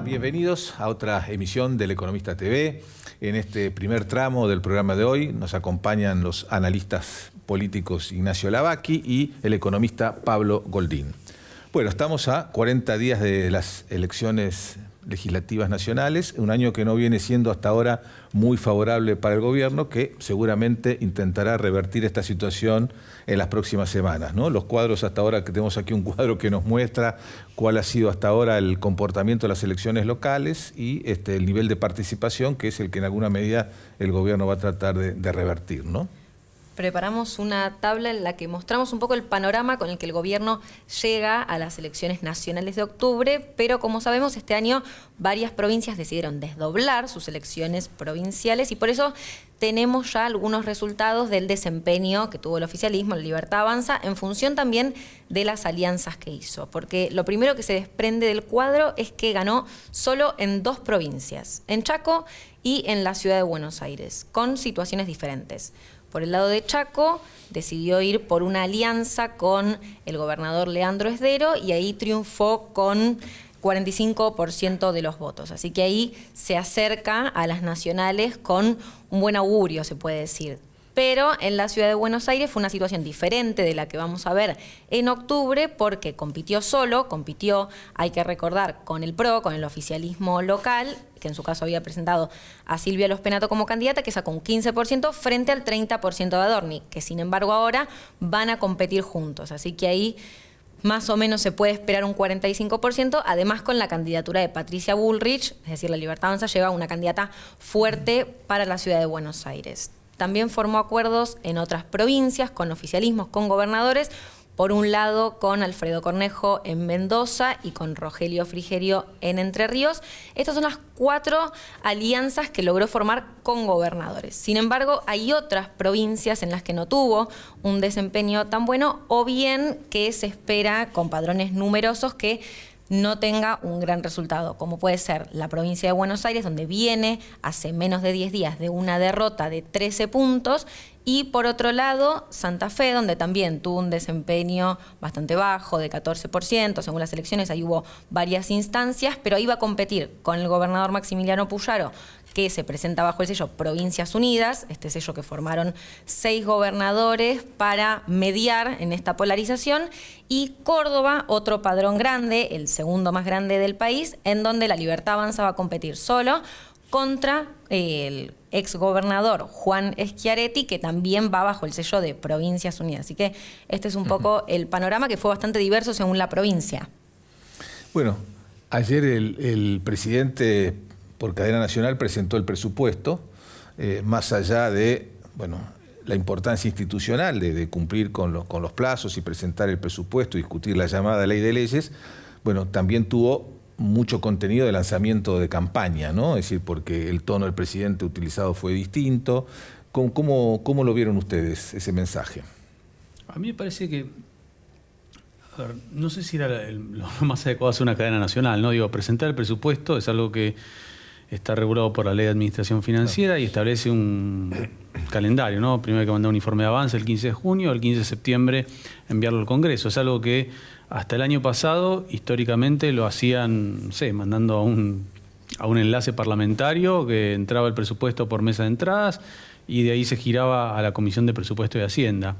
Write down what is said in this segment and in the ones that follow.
Bienvenidos a otra emisión del Economista TV. En este primer tramo del programa de hoy nos acompañan los analistas políticos Ignacio Lavaki y el economista Pablo Goldín. Bueno, estamos a 40 días de las elecciones legislativas nacionales, un año que no viene siendo hasta ahora muy favorable para el gobierno, que seguramente intentará revertir esta situación en las próximas semanas, ¿no? Los cuadros hasta ahora, que tenemos aquí un cuadro que nos muestra cuál ha sido hasta ahora el comportamiento de las elecciones locales y el nivel de participación, que es el que en alguna medida el gobierno va a tratar de revertir, ¿no? Preparamos una tabla en la que mostramos un poco el panorama con el que el gobierno llega a las elecciones nacionales de octubre, pero como sabemos este año varias provincias decidieron desdoblar sus elecciones provinciales y por eso tenemos ya algunos resultados del desempeño que tuvo el oficialismo, la Libertad Avanza, en función también de las alianzas que hizo. Porque lo primero que se desprende del cuadro es que ganó solo en 2 provincias, en Chaco y en la ciudad de Buenos Aires, con situaciones diferentes. Por el lado de Chaco, decidió ir por una alianza con el gobernador Leandro Esdero y ahí triunfó con 45% de los votos. Así que ahí se acerca a las nacionales con un buen augurio, se puede decir. Pero en la ciudad de Buenos Aires fue una situación diferente de la que vamos a ver en octubre porque compitió solo, hay que recordar, con el PRO, con el oficialismo local, que en su caso había presentado a Silvia Lospenato como candidata, que sacó un 15% frente al 30% de Adorni, que sin embargo ahora van a competir juntos. Así que ahí más o menos se puede esperar un 45%, además con la candidatura de Patricia Bullrich, es decir, la Libertad Avanza lleva una candidata fuerte para la ciudad de Buenos Aires. También formó acuerdos en otras provincias, con oficialismos, con gobernadores, por un lado con Alfredo Cornejo en Mendoza y con Rogelio Frigerio en Entre Ríos. Estas son las 4 alianzas que logró formar con gobernadores. Sin embargo, hay otras provincias en las que no tuvo un desempeño tan bueno o bien que se espera con padrones numerosos que no tenga un gran resultado, como puede ser la provincia de Buenos Aires, donde viene hace menos de 10 días de una derrota de 13 puntos, y por otro lado, Santa Fe, donde también tuvo un desempeño bastante bajo, de 14%, según las elecciones, ahí hubo varias instancias, pero ahí va a competir con el gobernador Maximiliano Puyaro, que se presenta bajo el sello Provincias Unidas, este sello que formaron 6 gobernadores para mediar en esta polarización, y Córdoba, otro padrón grande, el segundo más grande del país, en donde la Libertad Avanza va a competir solo contra el exgobernador Juan Schiaretti, que también va bajo el sello de Provincias Unidas. Así que este es un poco el panorama, que fue bastante diverso según la provincia. Bueno, ayer el presidente por cadena nacional presentó el presupuesto, más allá de la importancia institucional de cumplir con los plazos y presentar el presupuesto y discutir la llamada ley de leyes. También tuvo mucho contenido de lanzamiento de campaña, ¿no? Es decir, porque el tono del presidente utilizado fue distinto. ¿Cómo lo vieron ustedes ese mensaje? A mí me parece que, a ver, no sé si era lo más adecuado hacer una cadena nacional, ¿no? Presentar el presupuesto es algo que está regulado por la Ley de Administración Financiera y establece un calendario, ¿no? Primero hay que mandar un informe de avance el 15 de junio, el 15 de septiembre enviarlo al Congreso. Es algo que hasta el año pasado, históricamente, lo hacían, no sé, mandando a un enlace parlamentario que entraba el presupuesto por mesa de entradas y de ahí se giraba a la Comisión de Presupuesto y Hacienda.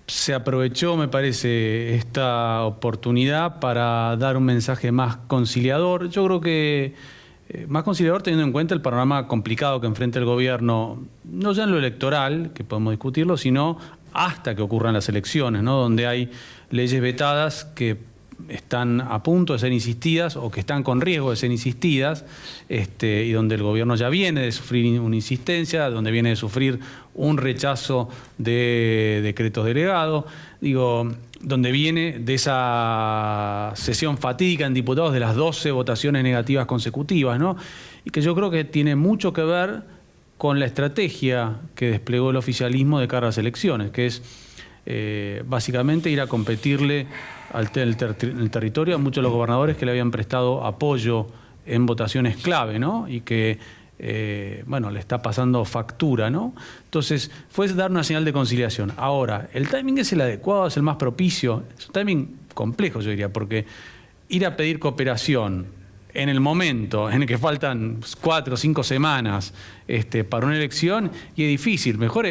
Se aprovechó, me parece, esta oportunidad para dar un mensaje más conciliador. Yo creo que más conciliador teniendo en cuenta el panorama complicado que enfrenta el gobierno, no ya en lo electoral, que podemos discutirlo, sino hasta que ocurran las elecciones, ¿no? Donde hay leyes vetadas que están a punto de ser insistidas o que están con riesgo de ser insistidas, y donde el gobierno ya viene de sufrir una insistencia, donde viene de sufrir un rechazo de decretos delegados, donde viene de esa sesión fatídica en diputados de las 12 votaciones negativas consecutivas, ¿no? Y que yo creo que tiene mucho que ver con la estrategia que desplegó el oficialismo de cara a las elecciones, que es básicamente ir a competirle el territorio a muchos de los gobernadores que le habían prestado apoyo en votaciones clave, ¿no? Y que bueno, le está pasando factura, ¿no? Entonces, fue dar una señal de conciliación. Ahora, ¿el timing es el adecuado, es el más propicio? Es un timing complejo, yo diría, porque ir a pedir cooperación en el momento en el que faltan 4 o 5 semanas para una elección, y es difícil. Mejor,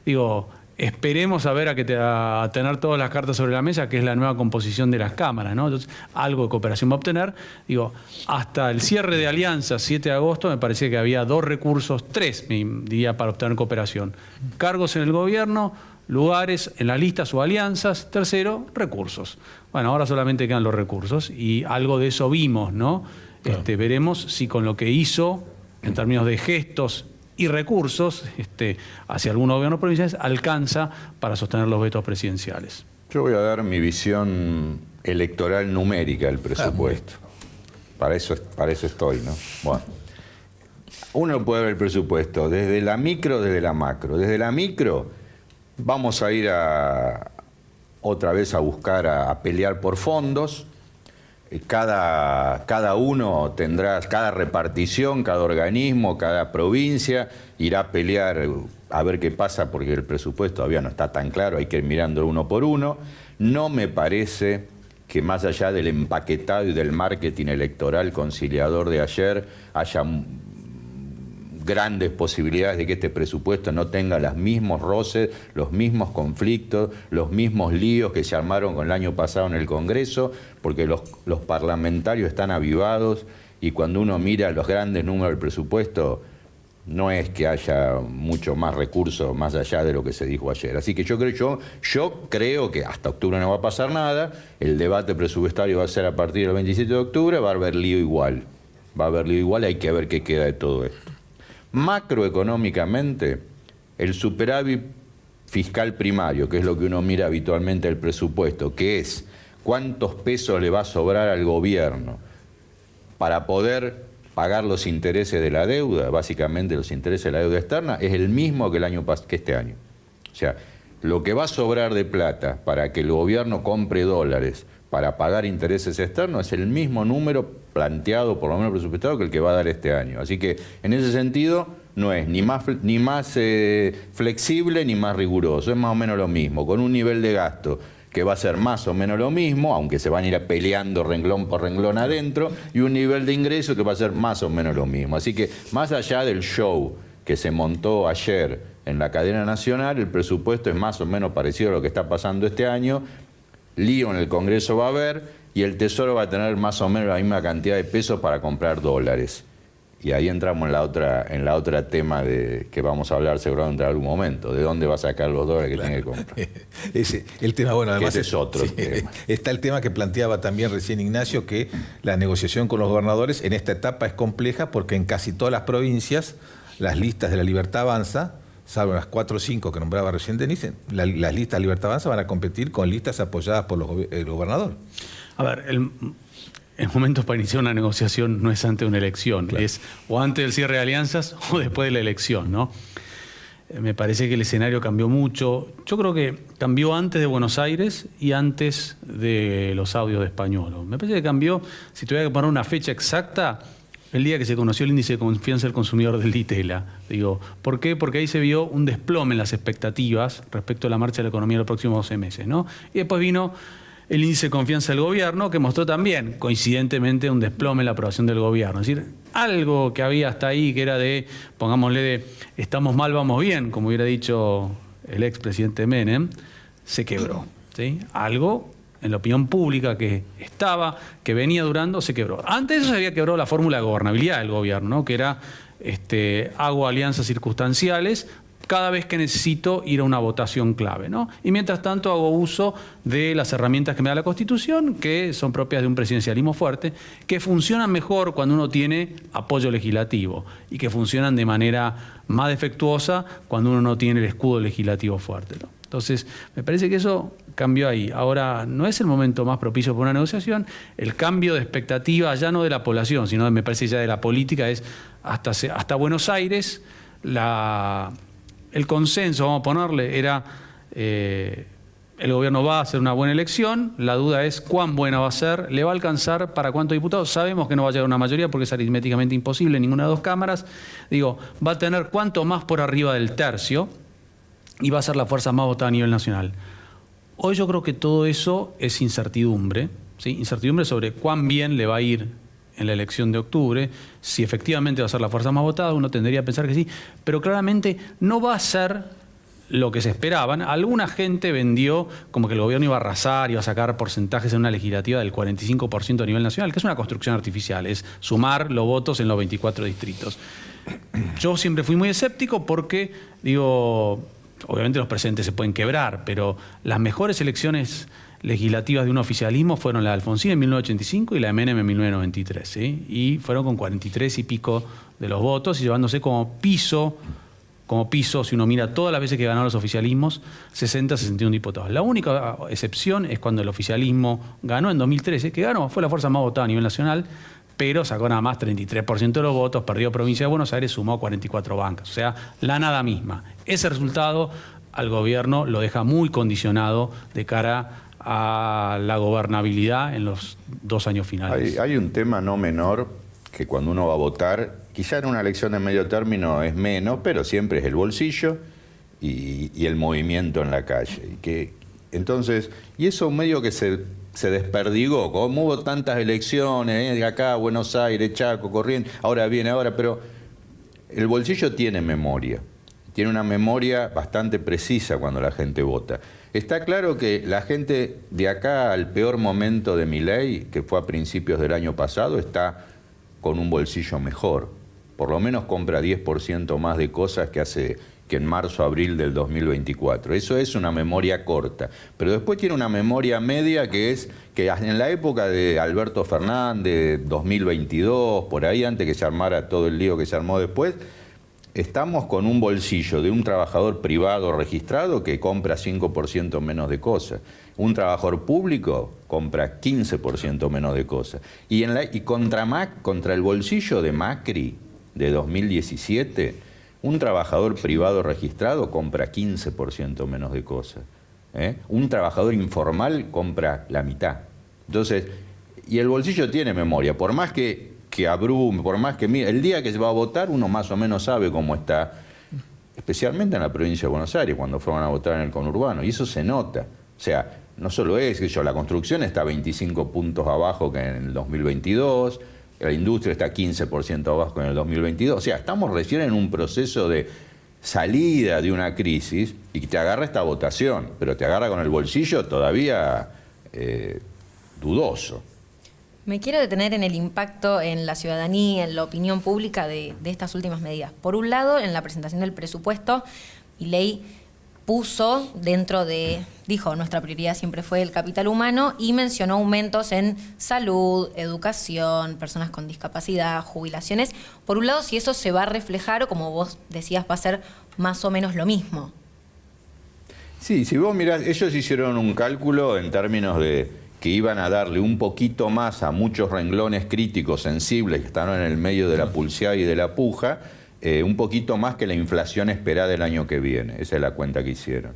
digo, esperemos a ver a tener todas las cartas sobre la mesa, que es la nueva composición de las cámaras, ¿no? Entonces, algo de cooperación va a obtener. Digo, hasta el cierre de alianzas, 7 de agosto, me parecía que había 2 recursos, 3, me diría, para obtener cooperación. Cargos en el gobierno, lugares en las listas o alianzas. Tercero, recursos. Bueno, ahora solamente quedan los recursos y algo de eso vimos, ¿no? Claro. Veremos si con lo que hizo, en términos de gestos y recursos hacia algunos gobiernos provinciales, alcanza para sostener los vetos presidenciales. Yo voy a dar mi visión electoral numérica del presupuesto. Para eso estoy, ¿no? Bueno, uno puede ver el presupuesto desde la micro, desde la macro. Desde la micro vamos a ir otra vez a buscar, a pelear por fondos. Cada uno tendrá, cada repartición, cada organismo, cada provincia irá a pelear a ver qué pasa, porque el presupuesto todavía no está tan claro, hay que ir mirando uno por uno. No me parece que más allá del empaquetado y del marketing electoral conciliador de ayer haya grandes posibilidades de que este presupuesto no tenga los mismos roces, los mismos conflictos, los mismos líos que se armaron con el año pasado en el Congreso, porque los parlamentarios están avivados y cuando uno mira los grandes números del presupuesto, no es que haya mucho más recursos más allá de lo que se dijo ayer. Así que yo creo que hasta octubre no va a pasar nada, el debate presupuestario va a ser a partir del 27 de octubre, va a haber lío igual. Va a haber lío igual, hay que ver qué queda de todo esto. Macroeconómicamente, el superávit fiscal primario, que es lo que uno mira habitualmente del presupuesto, que es cuántos pesos le va a sobrar al gobierno para poder pagar los intereses de la deuda, básicamente los intereses de la deuda externa, es el mismo que este año. O sea, lo que va a sobrar de plata para que el gobierno compre dólares para pagar intereses externos es el mismo número planteado, por lo menos presupuestado, que el que va a dar este año. Así que, en ese sentido, no es ni más flexible ni más riguroso, es más o menos lo mismo, con un nivel de gasto que va a ser más o menos lo mismo, aunque se van a ir peleando renglón por renglón adentro, y un nivel de ingreso que va a ser más o menos lo mismo. Así que, más allá del show que se montó ayer en la cadena nacional, el presupuesto es más o menos parecido a lo que está pasando este año. Lío en el Congreso va a haber y el Tesoro va a tener más o menos la misma cantidad de pesos para comprar dólares. Y ahí entramos en la otra tema que vamos a hablar seguramente en algún momento, de dónde va a sacar los dólares que tiene que comprar. El tema, bueno, además ese es otro tema. Está el tema que planteaba también recién Ignacio, que la negociación con los gobernadores en esta etapa es compleja porque en casi todas las provincias las listas de la Libertad Avanza, salvo las 4 o 5 que nombraba recién Denise, las listas de Libertad Avanza van a competir con listas apoyadas por el gobernador. A ver, el momento para iniciar una negociación no es antes de una elección, claro. Es o antes del cierre de alianzas o después de la elección, ¿no? Me parece que el escenario cambió mucho. Yo creo que cambió antes de Buenos Aires y antes de los audios de Españolo. Me parece que cambió, si tuviera que poner una fecha exacta, el día que se conoció el índice de confianza del consumidor del Ditela. Digo, ¿por qué? Porque ahí se vio un desplome en las expectativas respecto a la marcha de la economía en los próximos 12 meses, ¿no? Y después vino el índice de confianza del gobierno, que mostró también, coincidentemente, un desplome en la aprobación del gobierno. Es decir, algo que había hasta ahí, que era de, pongámosle, de estamos mal, vamos bien, como hubiera dicho el expresidente Menem, se quebró, ¿sí? Algo en la opinión pública que venía durando, se quebró. Antes de eso se había quebrado la fórmula de gobernabilidad del gobierno, ¿no? Que era, hago alianzas circunstanciales cada vez que necesito ir a una votación clave, ¿no? Y mientras tanto hago uso de las herramientas que me da la Constitución, que son propias de un presidencialismo fuerte, que funcionan mejor cuando uno tiene apoyo legislativo y que funcionan de manera más defectuosa cuando uno no tiene el escudo legislativo fuerte, ¿no? Entonces, me parece que eso cambió ahí. Ahora, no es el momento más propicio para una negociación. El cambio de expectativa, ya no de la población, sino me parece ya de la política, es hasta Buenos Aires, el consenso, vamos a ponerle, era el gobierno va a hacer una buena elección, la duda es cuán buena va a ser, le va a alcanzar para cuántos diputados, sabemos que no va a llegar a una mayoría porque es aritméticamente imposible en ninguna de las dos cámaras, digo, va a tener cuánto más por arriba del tercio y va a ser la fuerza más votada a nivel nacional. Hoy yo creo que todo eso es incertidumbre, ¿sí? Incertidumbre sobre cuán bien le va a ir en la elección de octubre, si efectivamente va a ser la fuerza más votada, uno tendría a pensar que sí, pero claramente no va a ser lo que se esperaban. Alguna gente vendió como que el gobierno iba a arrasar, iba a sacar porcentajes en una legislativa del 45% a nivel nacional, que es una construcción artificial, es sumar los votos en los 24 distritos. Yo siempre fui muy escéptico porque, digo, obviamente los precedentes se pueden quebrar, pero las mejores elecciones legislativas de un oficialismo fueron la de Alfonsín en 1985 y la de Menem en 1993, ¿sí? Y fueron con 43 y pico de los votos y llevándose como piso, si uno mira todas las veces que ganaron los oficialismos, 60, 61 diputados. La única excepción es cuando el oficialismo ganó en 2013, que ganó, fue la fuerza más votada a nivel nacional, pero sacó nada más 33% de los votos, perdió Provincia de Buenos Aires, sumó 44 bancas, o sea, la nada misma. Ese resultado al gobierno lo deja muy condicionado de cara a la gobernabilidad en los 2 años finales. Hay un tema no menor que cuando uno va a votar, quizá en una elección de medio término es menos, pero siempre es el bolsillo y el movimiento en la calle. Entonces, y eso medio que se desperdigó, como hubo tantas elecciones, de acá, Buenos Aires, Chaco, Corrientes, pero el bolsillo tiene memoria. Tiene una memoria bastante precisa cuando la gente vota. Está claro que la gente de acá al peor momento de Milei, que fue a principios del año pasado, está con un bolsillo mejor. Por lo menos compra 10% más de cosas que en marzo, abril del 2024. Eso es una memoria corta. Pero después tiene una memoria media que es que en la época de Alberto Fernández, 2022, por ahí, antes que se armara todo el lío que se armó después, estamos con un bolsillo de un trabajador privado registrado que compra 5% menos de cosas. Un trabajador público compra 15% menos de cosas. Y contra el bolsillo de Macri de 2017, un trabajador privado registrado compra 15% menos de cosas. Un trabajador informal compra la mitad. Entonces, y el bolsillo tiene memoria, por más que abrume, por más que mire, el día que se va a votar uno más o menos sabe cómo está, especialmente en la provincia de Buenos Aires, cuando fueron a votar en el conurbano, y eso se nota. O sea, no solo es que la construcción está 25 puntos abajo que en el 2022, la industria está 15% abajo que en el 2022, o sea, estamos recién en un proceso de salida de una crisis y te agarra esta votación, pero te agarra con el bolsillo todavía dudoso. Me quiero detener en el impacto en la ciudadanía, en la opinión pública de estas últimas medidas. Por un lado, en la presentación del presupuesto, Milei puso dijo, nuestra prioridad siempre fue el capital humano y mencionó aumentos en salud, educación, personas con discapacidad, jubilaciones. Por un lado, si eso se va a reflejar o, como vos decías, va a ser más o menos lo mismo. Sí, si vos mirás, ellos hicieron un cálculo en términos de que iban a darle un poquito más a muchos renglones críticos, sensibles, que están en el medio de la pulseada y de la puja, un poquito más que la inflación esperada el año que viene. Esa es la cuenta que hicieron.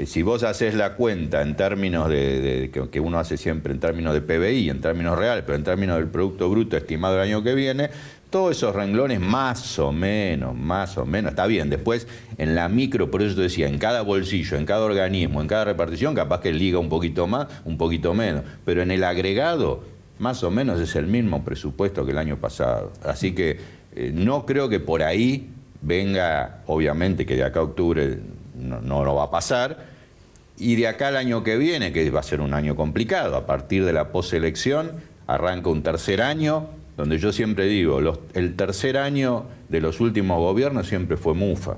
Si vos haces la cuenta en términos que uno hace siempre en términos de PBI, en términos reales, pero en términos del Producto Bruto estimado el año que viene, todos esos renglones más o menos, está bien. Después, en la micro, por eso te decía, en cada bolsillo, en cada organismo, en cada repartición, capaz que liga un poquito más, un poquito menos. Pero en el agregado, más o menos es el mismo presupuesto que el año pasado. Así que no creo que por ahí venga, obviamente que de acá a octubre no va a pasar, y de acá al año que viene, que va a ser un año complicado, a partir de la poselección, arranca un tercer año, donde yo siempre digo, el tercer año de los últimos gobiernos siempre fue mufa.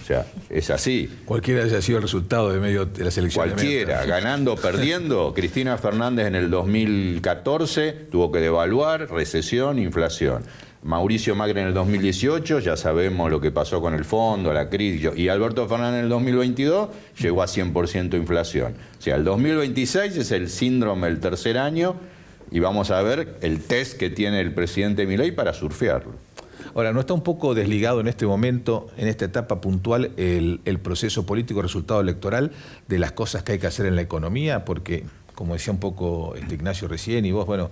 O sea, es así. Cualquiera haya sido el resultado de las elecciones. Cualquiera, ganando o perdiendo. Cristina Fernández en el 2014 tuvo que devaluar, recesión, inflación. Mauricio Macri en el 2018, ya sabemos lo que pasó con el fondo, la crisis. Y Alberto Fernández en el 2022 llegó a 100% inflación. O sea, el 2026 es el síndrome del tercer año y vamos a ver el test que tiene el presidente Milei para surfearlo. Ahora, ¿no está un poco desligado en este momento, en esta etapa puntual, el proceso político, resultado electoral, de las cosas que hay que hacer en la economía? Porque, como decía un poco Ignacio recién y vos, bueno,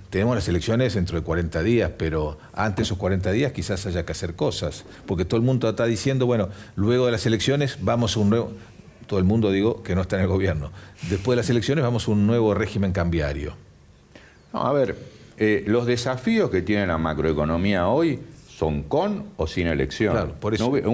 tenemos las elecciones dentro de 40 días, pero antes de esos 40 días quizás haya que hacer cosas, porque todo el mundo está diciendo, bueno, luego de las elecciones vamos a un nuevo... Todo el mundo, digo, que no está en el gobierno. Después de las elecciones vamos a un nuevo régimen cambiario. No, a ver, los desafíos que tiene la macroeconomía hoy son con o sin elección. Claro, por eso. No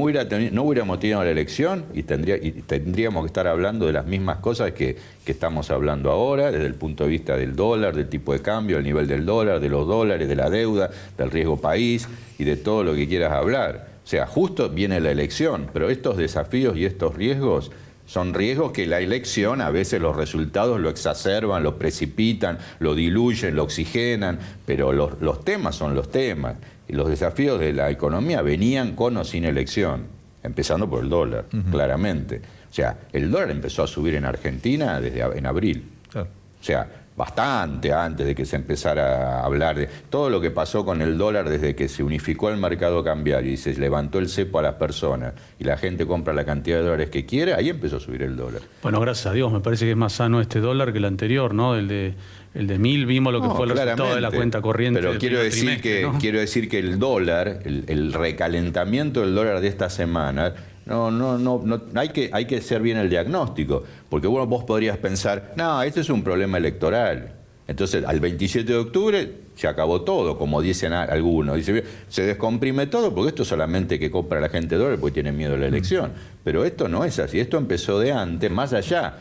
hubiéramos tenido la elección y tendríamos que estar hablando de las mismas cosas que estamos hablando ahora, desde el punto de vista del dólar, del tipo de cambio, el nivel del dólar, de los dólares, de la deuda, del riesgo país y de todo lo que quieras hablar. O sea, justo viene la elección, pero estos desafíos y estos riesgos son riesgos que la elección, a veces los resultados lo exacerban, lo precipitan, lo diluyen, lo oxigenan, pero los temas son los temas. Y los desafíos de la economía venían con o sin elección, empezando por el dólar, claramente. O sea, el dólar empezó a subir en Argentina en abril. Claro. O sea, bastante antes de que se empezara a hablar de todo lo que pasó con el dólar desde que se unificó el mercado cambiario y se levantó el cepo a las personas y la gente compra la cantidad de dólares que quiere, ahí empezó a subir el dólar. Bueno, gracias a Dios, me parece que es más sano este dólar que el anterior, ¿no? El de 1000, vimos lo que fue el resultado de la cuenta corriente. Pero quiero decir que el dólar, el recalentamiento del dólar de esta semana, no, hay que hacer bien el diagnóstico, porque bueno, vos podrías pensar, no, este es un problema electoral. Entonces, al 27 de octubre se acabó todo, como dicen algunos. Dice, se descomprime todo, porque esto solamente que compra la gente dólar porque tiene miedo a la elección. Pero esto no es así, esto empezó de antes, más allá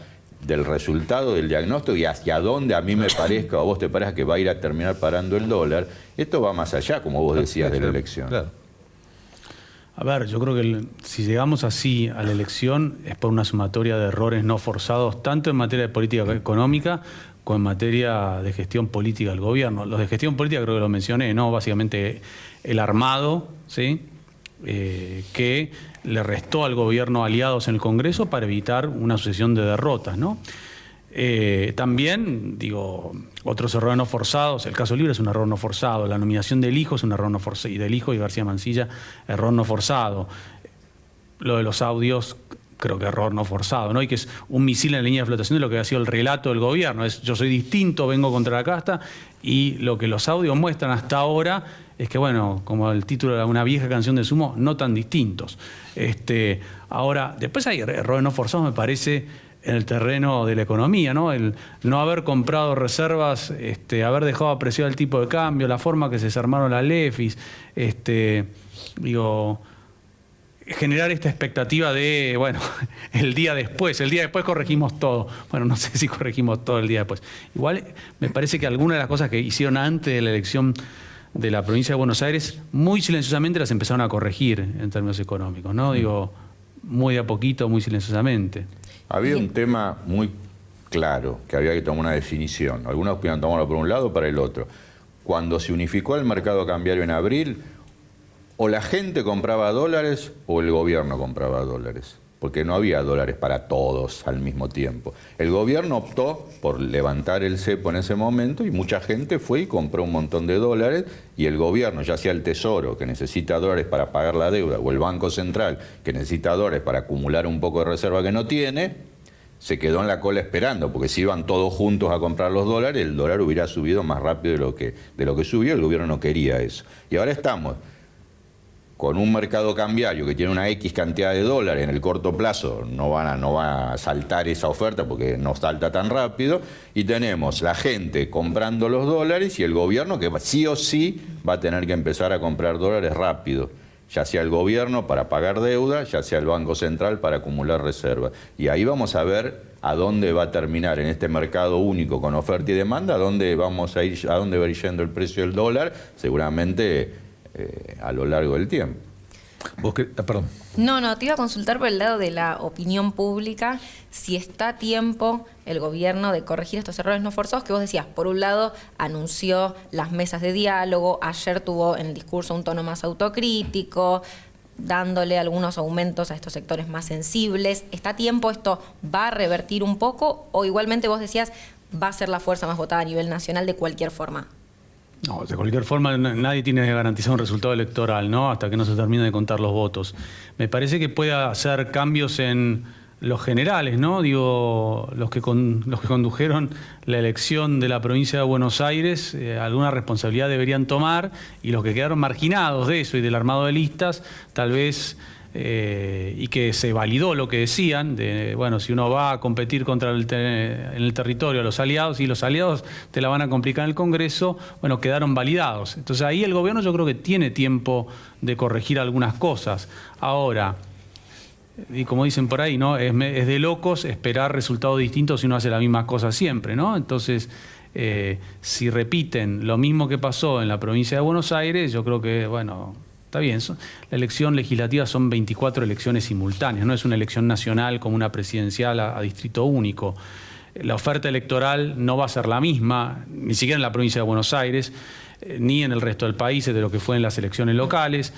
del resultado del diagnóstico y hacia dónde a mí me parezca o a vos te parezca que va a ir a terminar parando el dólar, esto va más allá, como vos decías, de la elección. Claro. A ver, yo creo que si llegamos así a la elección es por una sumatoria de errores no forzados, tanto en materia de política económica como en materia de gestión política del gobierno. Los de gestión política creo que lo mencioné, ¿no? Básicamente el armado, ¿sí? Que le restó al gobierno aliados en el Congreso para evitar una sucesión de derrotas, ¿no? También, digo, otros errores no forzados, el caso Libre es un error no forzado, la nominación del hijo es un error no forzado, y del hijo y García Mansilla, error no forzado. Lo de los audios, creo que error no forzado, ¿no? Y que es un misil en la línea de flotación de lo que ha sido el relato del gobierno, es yo soy distinto, vengo contra la casta, y lo que los audios muestran hasta ahora es que, bueno, como el título de una vieja canción de Sumo, no tan distintos. Ahora, después hay errores no forzados, me parece, en el terreno de la economía, ¿no? El no haber comprado reservas, haber dejado apreciado el tipo de cambio, la forma que se desarmaron las LEFIs, generar esta expectativa de, bueno, el día después corregimos todo. Bueno, no sé si corregimos todo el día después. Igual me parece que algunas de las cosas que hicieron antes de la elección de la provincia de Buenos Aires, muy silenciosamente las empezaron a corregir en términos económicos, ¿no? Digo, muy de a poquito, muy silenciosamente. Había un tema muy claro, que había que tomar una definición. Algunos podían tomarlo por un lado o para el otro. Cuando se unificó el mercado cambiario en abril, o la gente compraba dólares o el gobierno compraba dólares, porque no había dólares para todos al mismo tiempo. El gobierno optó por levantar el cepo en ese momento y mucha gente fue y compró un montón de dólares y el gobierno, ya sea el Tesoro, que necesita dólares para pagar la deuda, o el Banco Central, que necesita dólares para acumular un poco de reserva que no tiene, se quedó en la cola esperando, porque si iban todos juntos a comprar los dólares, el dólar hubiera subido más rápido de lo que subió, el gobierno no quería eso. Y ahora estamos con un mercado cambiario que tiene una X cantidad de dólares en el corto plazo, no va a saltar esa oferta porque no salta tan rápido, y tenemos la gente comprando los dólares y el gobierno que sí o sí va a tener que empezar a comprar dólares rápido, ya sea el gobierno para pagar deuda, ya sea el Banco Central para acumular reservas. Y ahí vamos a ver a dónde va a terminar en este mercado único con oferta y demanda, a dónde va a ir yendo el precio del dólar, seguramente a lo largo del tiempo. Perdón. No, te iba a consultar por el lado de la opinión pública, si está a tiempo el gobierno de corregir estos errores no forzados que vos decías. Por un lado, anunció las mesas de diálogo, ayer tuvo en el discurso un tono más autocrítico, dándole algunos aumentos a estos sectores más sensibles. ¿Está a tiempo? ¿Esto va a revertir un poco? ¿O igualmente vos decías, va a ser la fuerza más votada a nivel nacional de cualquier forma? No, de cualquier forma nadie tiene garantizado un resultado electoral, ¿no? Hasta que no se termine de contar los votos. Me parece que puede hacer cambios en los generales, ¿no? Digo, los que condujeron la elección de la provincia de Buenos Aires, alguna responsabilidad deberían tomar, y los que quedaron marginados de eso y del armado de listas, tal vez, y que se validó lo que decían, de, bueno, si uno va a competir en el territorio a los aliados, y los aliados te la van a complicar en el Congreso, bueno, quedaron validados. Entonces ahí el gobierno yo creo que tiene tiempo de corregir algunas cosas. Ahora, y como dicen por ahí, ¿no? Es de locos esperar resultados distintos si uno hace la misma cosa siempre, ¿no? Entonces, si repiten lo mismo que pasó en la provincia de Buenos Aires, yo creo que, bueno, está bien. La elección legislativa son 24 elecciones simultáneas, no es una elección nacional como una presidencial a distrito único. La oferta electoral no va a ser la misma, ni siquiera en la provincia de Buenos Aires, ni en el resto del país, de lo que fue en las elecciones locales.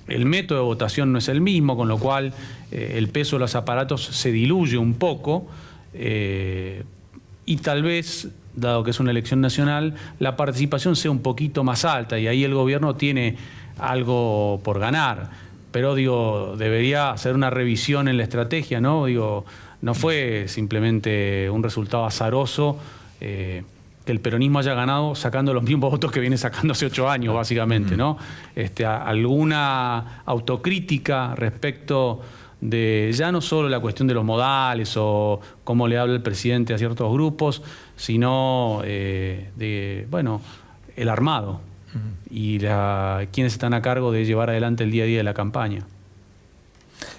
El método de votación no es el mismo, con lo cual el peso de los aparatos se diluye un poco, y tal vez, dado que es una elección nacional, la participación sea un poquito más alta, y ahí el gobierno tiene algo por ganar. Pero digo, debería hacer una revisión en la estrategia, ¿no? Digo, no fue simplemente un resultado azaroso, que el peronismo haya ganado sacando los mismos votos que viene sacando hace 8 años, básicamente, ¿no? Alguna autocrítica respecto de ya no solo la cuestión de los modales o cómo le habla el presidente a ciertos grupos, sino de, bueno, el armado y quienes están a cargo de llevar adelante el día a día de la campaña.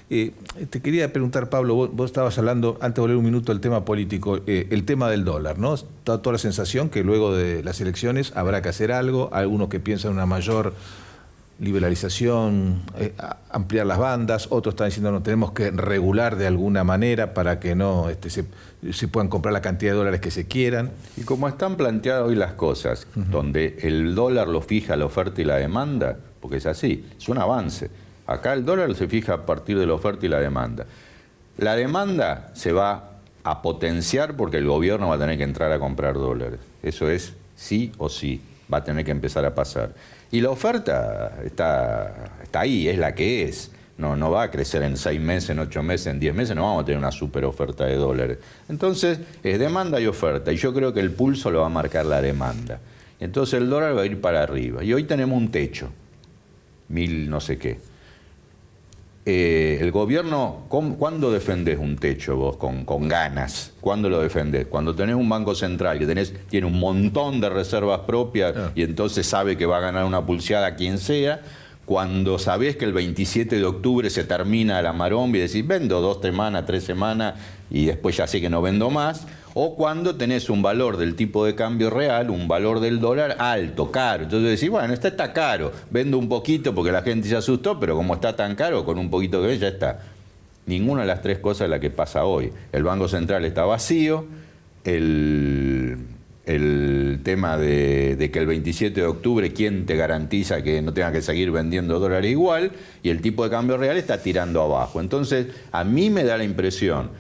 Te quería preguntar, Pablo, vos estabas hablando, antes de volver un minuto al tema político, el tema del dólar, ¿no? Está toda la sensación que luego de las elecciones habrá que hacer algo, algunos que piensan en una mayor liberalización, ampliar las bandas, otros están diciendo no, tenemos que regular de alguna manera para que no se puedan comprar la cantidad de dólares que se quieran. Y como están planteadas hoy las cosas, donde el dólar lo fija la oferta y la demanda, porque es así, es un avance. Acá el dólar se fija a partir de la oferta y la demanda. La demanda se va a potenciar porque el gobierno va a tener que entrar a comprar dólares. Eso es sí o sí, va a tener que empezar a pasar. Y la oferta está ahí, es la que es. No va a crecer en 6 meses, en 8 meses, en 10 meses, no vamos a tener una super oferta de dólares. Entonces, es demanda y oferta, y yo creo que el pulso lo va a marcar la demanda. Entonces el dólar va a ir para arriba. Y hoy tenemos un techo, 1000 no sé qué. El gobierno, ¿cuándo defendés un techo vos con ganas? ¿Cuándo lo defendés? Cuando tenés un banco central que tiene un montón de reservas propias y entonces sabe que va a ganar una pulseada a quien sea. Cuando sabés que el 27 de octubre se termina la maromba y decís, vendo 2 semanas, 3 semanas y después ya sé que no vendo más. O cuando tenés un valor del tipo de cambio real, un valor del dólar alto, caro. Entonces decís, bueno, está caro, vendo un poquito porque la gente se asustó, pero como está tan caro, con un poquito que ya está. Ninguna de las 3 cosas es la que pasa hoy. El Banco Central está vacío, el tema de que el 27 de octubre, ¿quién te garantiza que no tenga que seguir vendiendo dólares igual? Y el tipo de cambio real está tirando abajo. Entonces, a mí me da la impresión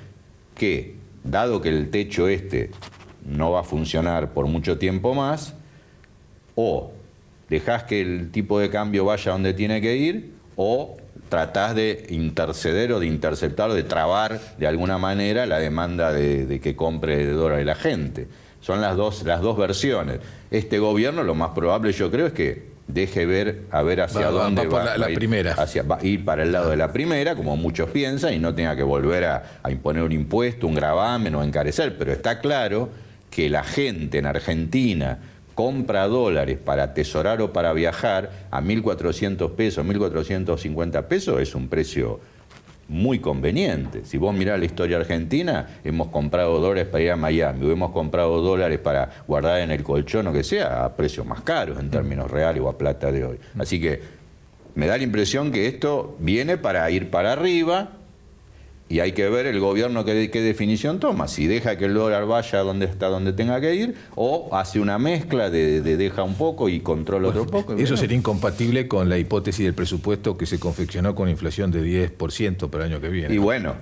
que, dado que el techo no va a funcionar por mucho tiempo más, o dejás que el tipo de cambio vaya donde tiene que ir, o tratás de interceder o de interceptar o de trabar de alguna manera la demanda de que compre de dólares la gente. Son las dos versiones. Este gobierno, lo más probable, yo creo, es que deje ver hacia dónde va la primera. Va a ir para el lado de la primera, como muchos piensan, y no tenga que volver a imponer un impuesto, un gravamen o encarecer. Pero está claro que la gente en Argentina compra dólares para atesorar o para viajar a 1.400 pesos, 1.450 pesos, es un precio muy conveniente. Si vos mirás la historia argentina, hemos comprado dólares para ir a Miami, o hemos comprado dólares para guardar en el colchón o que sea, a precios más caros en términos reales o a plata de hoy. Así que me da la impresión que esto viene para ir para arriba y hay que ver el gobierno qué definición toma. Si deja que el dólar vaya donde tenga que ir, o hace una mezcla de deja un poco y controla otro poco. Eso sería incompatible con la hipótesis del presupuesto que se confeccionó con inflación de 10% para el año que viene. Y bueno,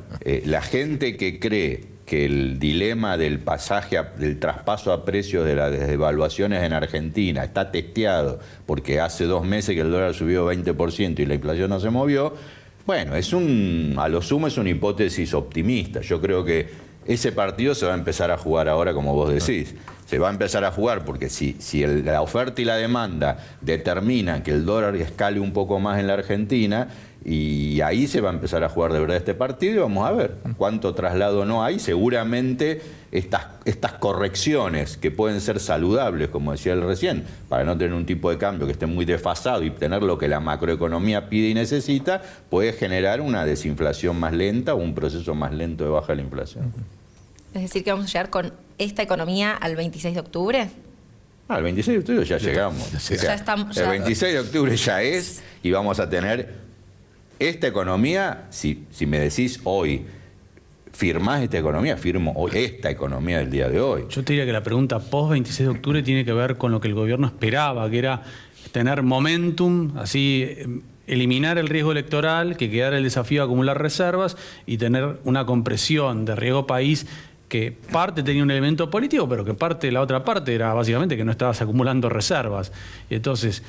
la gente que cree que el dilema del pasaje, del traspaso a precios de las devaluaciones en Argentina está testeado porque hace 2 meses que el dólar subió 20% y la inflación no se movió, bueno, a lo sumo es una hipótesis optimista. Yo creo que ese partido se va a empezar a jugar ahora, como vos decís. Se va a empezar a jugar porque si la oferta y la demanda determinan que el dólar escale un poco más en la Argentina, y ahí se va a empezar a jugar de verdad este partido y vamos a ver cuánto traslado no hay. Seguramente estas correcciones que pueden ser saludables, como decía él recién, para no tener un tipo de cambio que esté muy desfasado y tener lo que la macroeconomía pide y necesita, puede generar una desinflación más lenta o un proceso más lento de baja de la inflación. Es decir, que vamos a llegar con esta economía al 26 de octubre. El 26 de octubre ya llegamos. El 26 de octubre ya es, y vamos a tener esta economía. Si me decís hoy, ¿firmás esta economía? Firmo hoy esta economía del día de hoy. Yo te diría que la pregunta post-26 de octubre tiene que ver con lo que el gobierno esperaba, que era tener momentum, así eliminar el riesgo electoral, que quedara el desafío de acumular reservas y tener una compresión de riesgo país que parte tenía un elemento político, pero que la otra parte era básicamente que no estabas acumulando reservas. Y entonces,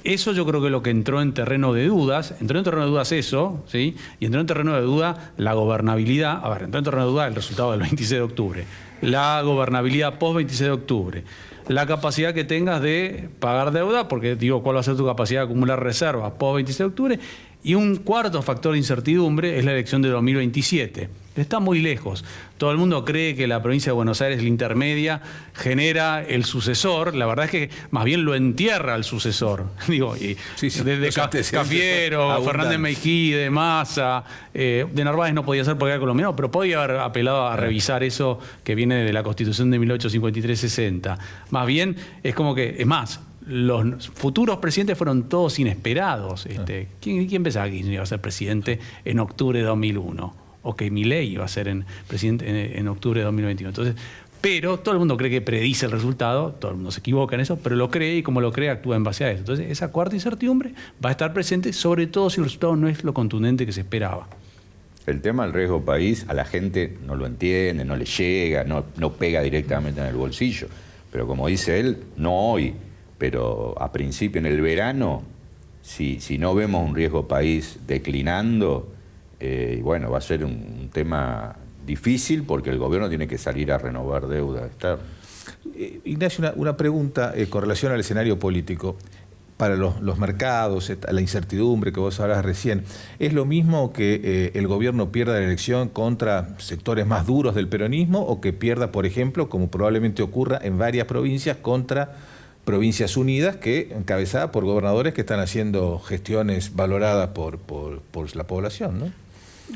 eso yo creo que es lo que entró en terreno de dudas. Entró en terreno de dudas eso, ¿sí? Y entró en terreno de duda la gobernabilidad. A ver, entró en terreno de duda el resultado del 26 de octubre. La gobernabilidad post-26 de octubre. La capacidad que tengas de pagar deuda, porque digo, ¿cuál va a ser tu capacidad de acumular reservas post-26 de octubre? Y un cuarto factor de incertidumbre es la elección de 2027. Está muy lejos. Todo el mundo cree que la provincia de Buenos Aires, la intermedia, genera el sucesor. La verdad es que más bien lo entierra el sucesor. Digo, y desde Cafiero, Fernández Meijide, Massa, de Narváez no podía ser porque era colombiano, pero podía haber apelado a revisar eso que viene de la Constitución de 1853-60. Más bien es como que, es más, los futuros presidentes fueron todos inesperados. ¿Quién pensaba que iba a ser presidente en octubre de 2001? O que Milei iba a ser presidente en octubre de 2021. Entonces, pero todo el mundo cree que predice el resultado, todo el mundo se equivoca en eso, pero lo cree y como lo cree actúa en base a eso. Entonces, esa cuarta incertidumbre va a estar presente, sobre todo si el resultado no es lo contundente que se esperaba. El tema del riesgo país, a la gente no lo entiende, no le llega, no pega directamente en el bolsillo. Pero como dice él, no hoy, pero a principio, en el verano, si no vemos un riesgo país declinando, bueno, va a ser un tema difícil porque el gobierno tiene que salir a renovar deuda externa. Ignacio, una pregunta con relación al escenario político. Para los mercados, la incertidumbre que vos hablabas recién, ¿es lo mismo que el gobierno pierda la elección contra sectores más duros del peronismo o que pierda, por ejemplo, como probablemente ocurra en varias provincias, contra Provincias Unidas, que encabezada por gobernadores que están haciendo gestiones valoradas por la población, ¿no?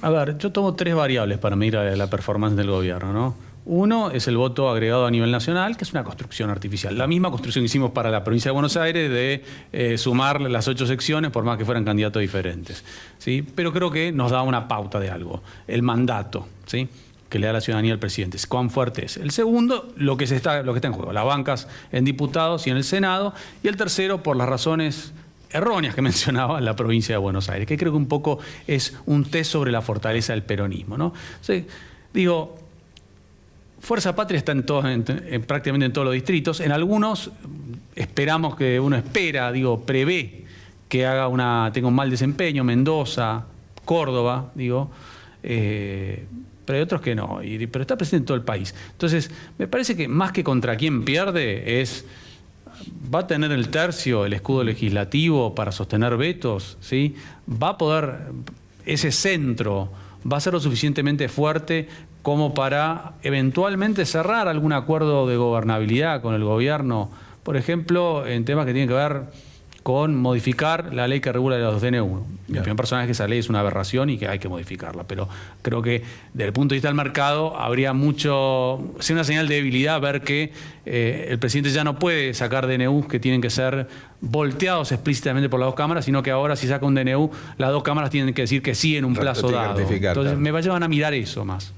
A ver, yo tomo 3 variables para medir la performance del gobierno, ¿no? Uno es el voto agregado a nivel nacional, que es una construcción artificial. La misma construcción que hicimos para la provincia de Buenos Aires de sumar las 8 secciones por más que fueran candidatos diferentes, ¿sí? Pero creo que nos da una pauta de algo. El mandato, ¿sí?, que le da la ciudadanía al presidente. ¿Cuán fuerte es? El segundo, lo que está en juego. Las bancas en diputados y en el Senado. Y el tercero, por las razones erróneas que mencionaba, la provincia de Buenos Aires, que creo que un poco es un test sobre la fortaleza del peronismo, ¿no? O sea, digo, Fuerza Patria está prácticamente en todos los distritos. En algunos esperamos que prevé que tenga un mal desempeño, Mendoza, Córdoba, pero hay otros que no, pero está presente en todo el país. Entonces, me parece que más que contra quién pierde va a tener el tercio, el escudo legislativo para sostener vetos, ¿sí? Va a poder, ese centro va a ser lo suficientemente fuerte como para eventualmente cerrar algún acuerdo de gobernabilidad con el gobierno, por ejemplo, en temas que tienen que ver con modificar la ley que regula los DNU. Mi opinión personal es que esa ley es una aberración y que hay que modificarla, pero creo que desde el punto de vista del mercado habría sería una señal de debilidad ver que el presidente ya no puede sacar DNUs que tienen que ser volteados explícitamente por las 2 cámaras, sino que ahora si saca un DNU, las 2 cámaras tienen que decir que sí en un plazo dado. Entonces me van a mirar eso más.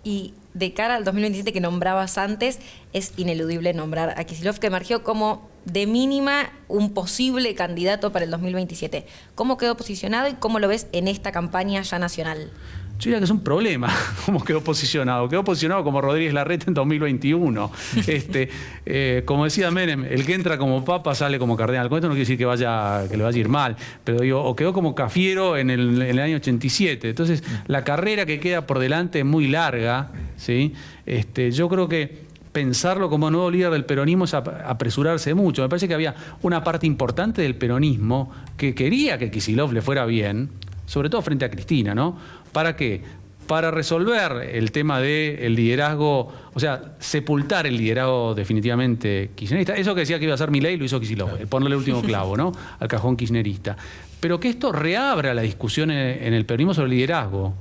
Y de cara al 2027 que nombrabas antes, es ineludible nombrar a Kicillof, que emergió como de mínima un posible candidato para el 2027. ¿Cómo quedó posicionado y cómo lo ves en esta campaña ya nacional? Yo diría que es un problema cómo quedó posicionado. Quedó posicionado como Rodríguez Larreta en 2021. Como decía Menem, el que entra como papa sale como cardenal. Con esto no quiere decir que le vaya a ir mal, pero digo, o quedó como Cafiero en el año 87. Entonces, la carrera que queda por delante es muy larga, ¿sí? Yo creo que pensarlo como nuevo líder del peronismo es apresurarse mucho. Me parece que había una parte importante del peronismo que quería que Kicillof le fuera bien, sobre todo frente a Cristina, ¿no? ¿Para qué? Para resolver el tema del liderazgo, o sea, sepultar el liderazgo definitivamente kirchnerista. Eso que decía que iba a hacer Milei lo hizo Kicillof, ponerle el último clavo, ¿no? Al cajón kirchnerista. Pero que esto reabra la discusión en el peronismo sobre el liderazgo.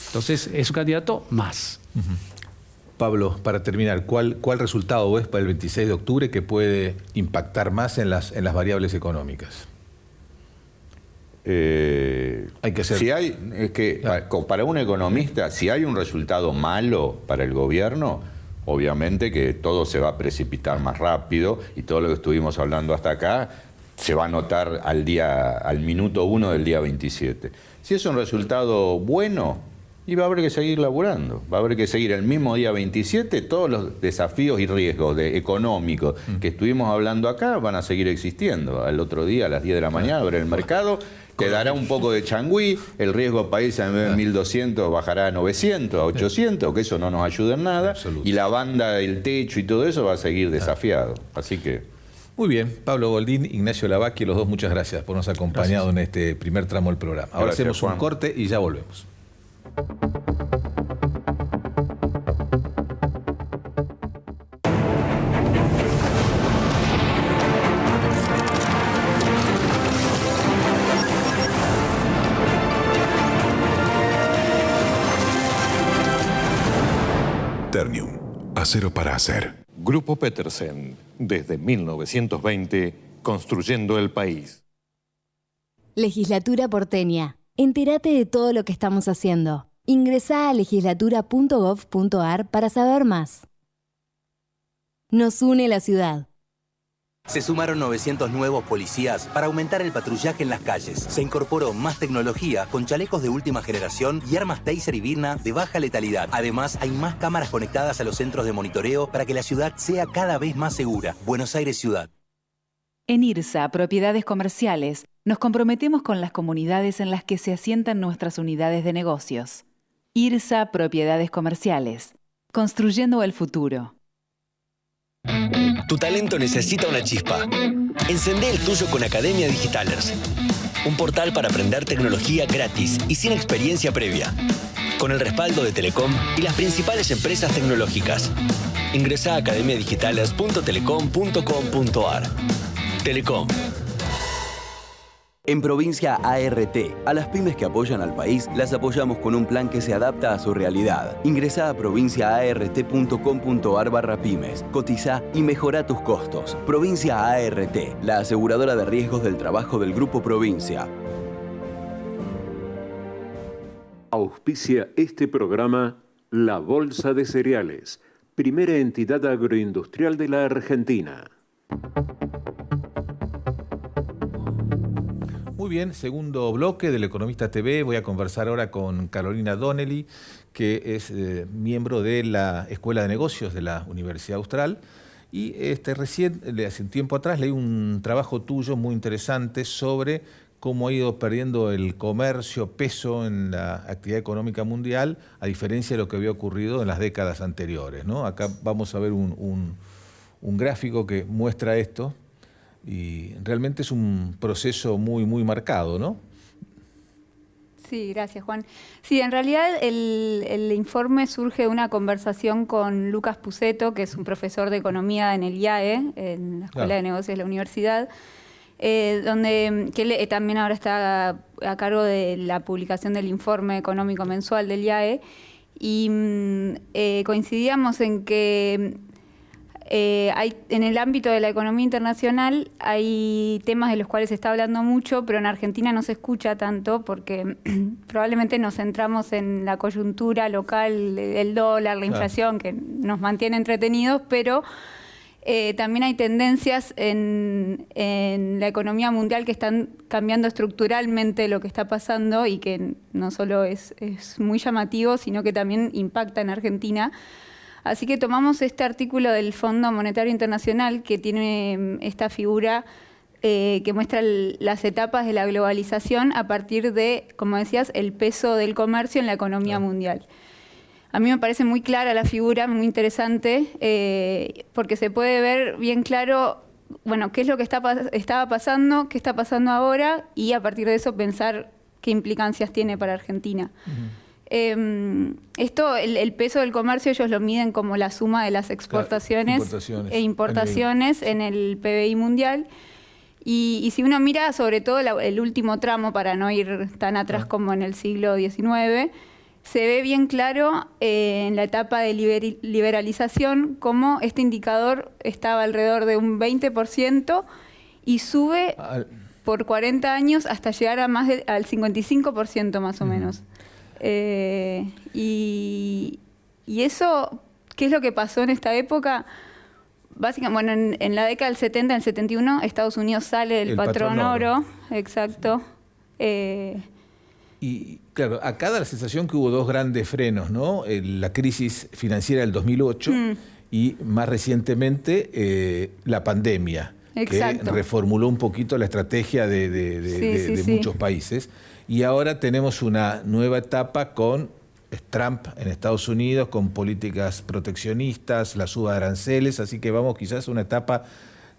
Entonces, es un candidato más. Pablo, para terminar, ¿cuál resultado ves para el 26 de octubre que puede impactar más en las variables económicas? Hay que ser... Para un economista, si hay un resultado malo para el gobierno, obviamente que todo se va a precipitar más rápido y todo lo que estuvimos hablando hasta acá se va a notar al minuto 1 del día 27. Si es un resultado bueno, y va a haber que seguir laburando, va a haber que seguir el mismo día 27, todos los desafíos y riesgos económicos que estuvimos hablando acá van a seguir existiendo. Al otro día, a las 10 de la mañana, abre el mercado, te dará un poco de changüí, el riesgo país en vez de 1.200 bajará a 900, a 800, que eso no nos ayuda en nada, y la banda, el techo y todo eso va a seguir desafiado. Así que... Muy bien, Pablo Goldín, Ignacio Lavacchi, los dos muchas gracias por habernos acompañado en este primer tramo del programa. Ahora Gracias, hacemos Juan. un corte y ya volvemos. Ternium, acero para hacer. Grupo Petersen, desde 1920, construyendo el país. Legislatura porteña. Entérate de todo lo que estamos haciendo. Ingresá a legislatura.gov.ar para saber más. Nos une la ciudad. Se sumaron 900 nuevos policías para aumentar el patrullaje en las calles. Se incorporó más tecnología con chalecos de última generación y armas Taser y Birna de baja letalidad. Además, hay más cámaras conectadas a los centros de monitoreo para que la ciudad sea cada vez más segura. Buenos Aires Ciudad. En IRSA, Propiedades Comerciales, nos comprometemos con las comunidades en las que se asientan nuestras unidades de negocios. IRSA Propiedades Comerciales, construyendo el futuro. Tu talento necesita una chispa. Encendé el tuyo con Academia Digitalers, un portal para aprender tecnología gratis y sin experiencia previa, con el respaldo de Telecom y las principales empresas tecnológicas. Ingresá a academiadigitalers.telecom.com.ar. Telecom. En Provincia ART, a las pymes que apoyan al país, las apoyamos con un plan que se adapta a su realidad. Ingresá a provinciaart.com.ar/pymes, cotizá y mejorá tus costos. Provincia ART, la aseguradora de riesgos del trabajo del Grupo Provincia. Auspicia este programa La Bolsa de Cereales, primera entidad agroindustrial de la Argentina. Muy bien, segundo bloque del Economista TV. Voy a conversar ahora con Carolina Donnelly, que es miembro de la Escuela de Negocios de la Universidad Austral. Y recién, hace un tiempo atrás, leí un trabajo tuyo muy interesante sobre cómo ha ido perdiendo el comercio peso en la actividad económica mundial, a diferencia de lo que había ocurrido en las décadas anteriores, ¿no? Acá vamos a ver un gráfico que muestra esto. Y realmente es un proceso muy, muy marcado, ¿no? Sí, gracias, Juan. Sí, en realidad el informe surge de una conversación con Lucas Puceto, que es un profesor de economía en el IAE, en la Escuela de Negocios de la Universidad, que él también ahora está a cargo de la publicación del informe económico mensual del IAE, y coincidíamos en que en el ámbito de la economía internacional hay temas de los cuales se está hablando mucho, pero en Argentina no se escucha tanto porque probablemente nos centramos en la coyuntura local, el dólar, la inflación, que nos mantiene entretenidos, pero También hay tendencias en la economía mundial que están cambiando estructuralmente lo que está pasando y que no solo es muy llamativo, sino que también impacta en Argentina. Así que tomamos este artículo del Fondo Monetario Internacional que tiene esta figura que muestra las etapas de la globalización a partir de, como decías, el peso del comercio en la economía mundial. A mí me parece muy clara la figura, muy interesante, porque se puede ver bien claro, bueno, qué es lo que estaba pasando, qué está pasando ahora, y a partir de eso pensar qué implicancias tiene para Argentina. Esto, el peso del comercio, ellos lo miden como la suma de las exportaciones e importaciones en el PBI mundial. Y si uno mira sobre todo el último tramo, para no ir tan atrás como en el siglo XIX, se ve bien claro en la etapa de liberalización cómo este indicador estaba alrededor de un 20% y sube por 40 años hasta llegar a al 55% más o menos. Y eso, ¿qué es lo que pasó en esta época? Básicamente, bueno, en la década del 70, en el 71, Estados Unidos sale del patrón oro. Exacto. Y claro, acá da la sensación que hubo dos grandes frenos, ¿no? La crisis financiera del 2008 y más recientemente la pandemia, que reformuló un poquito la estrategia de muchos países. Y ahora tenemos una nueva etapa con Trump en Estados Unidos, con políticas proteccionistas, la suba de aranceles, así que vamos quizás a una etapa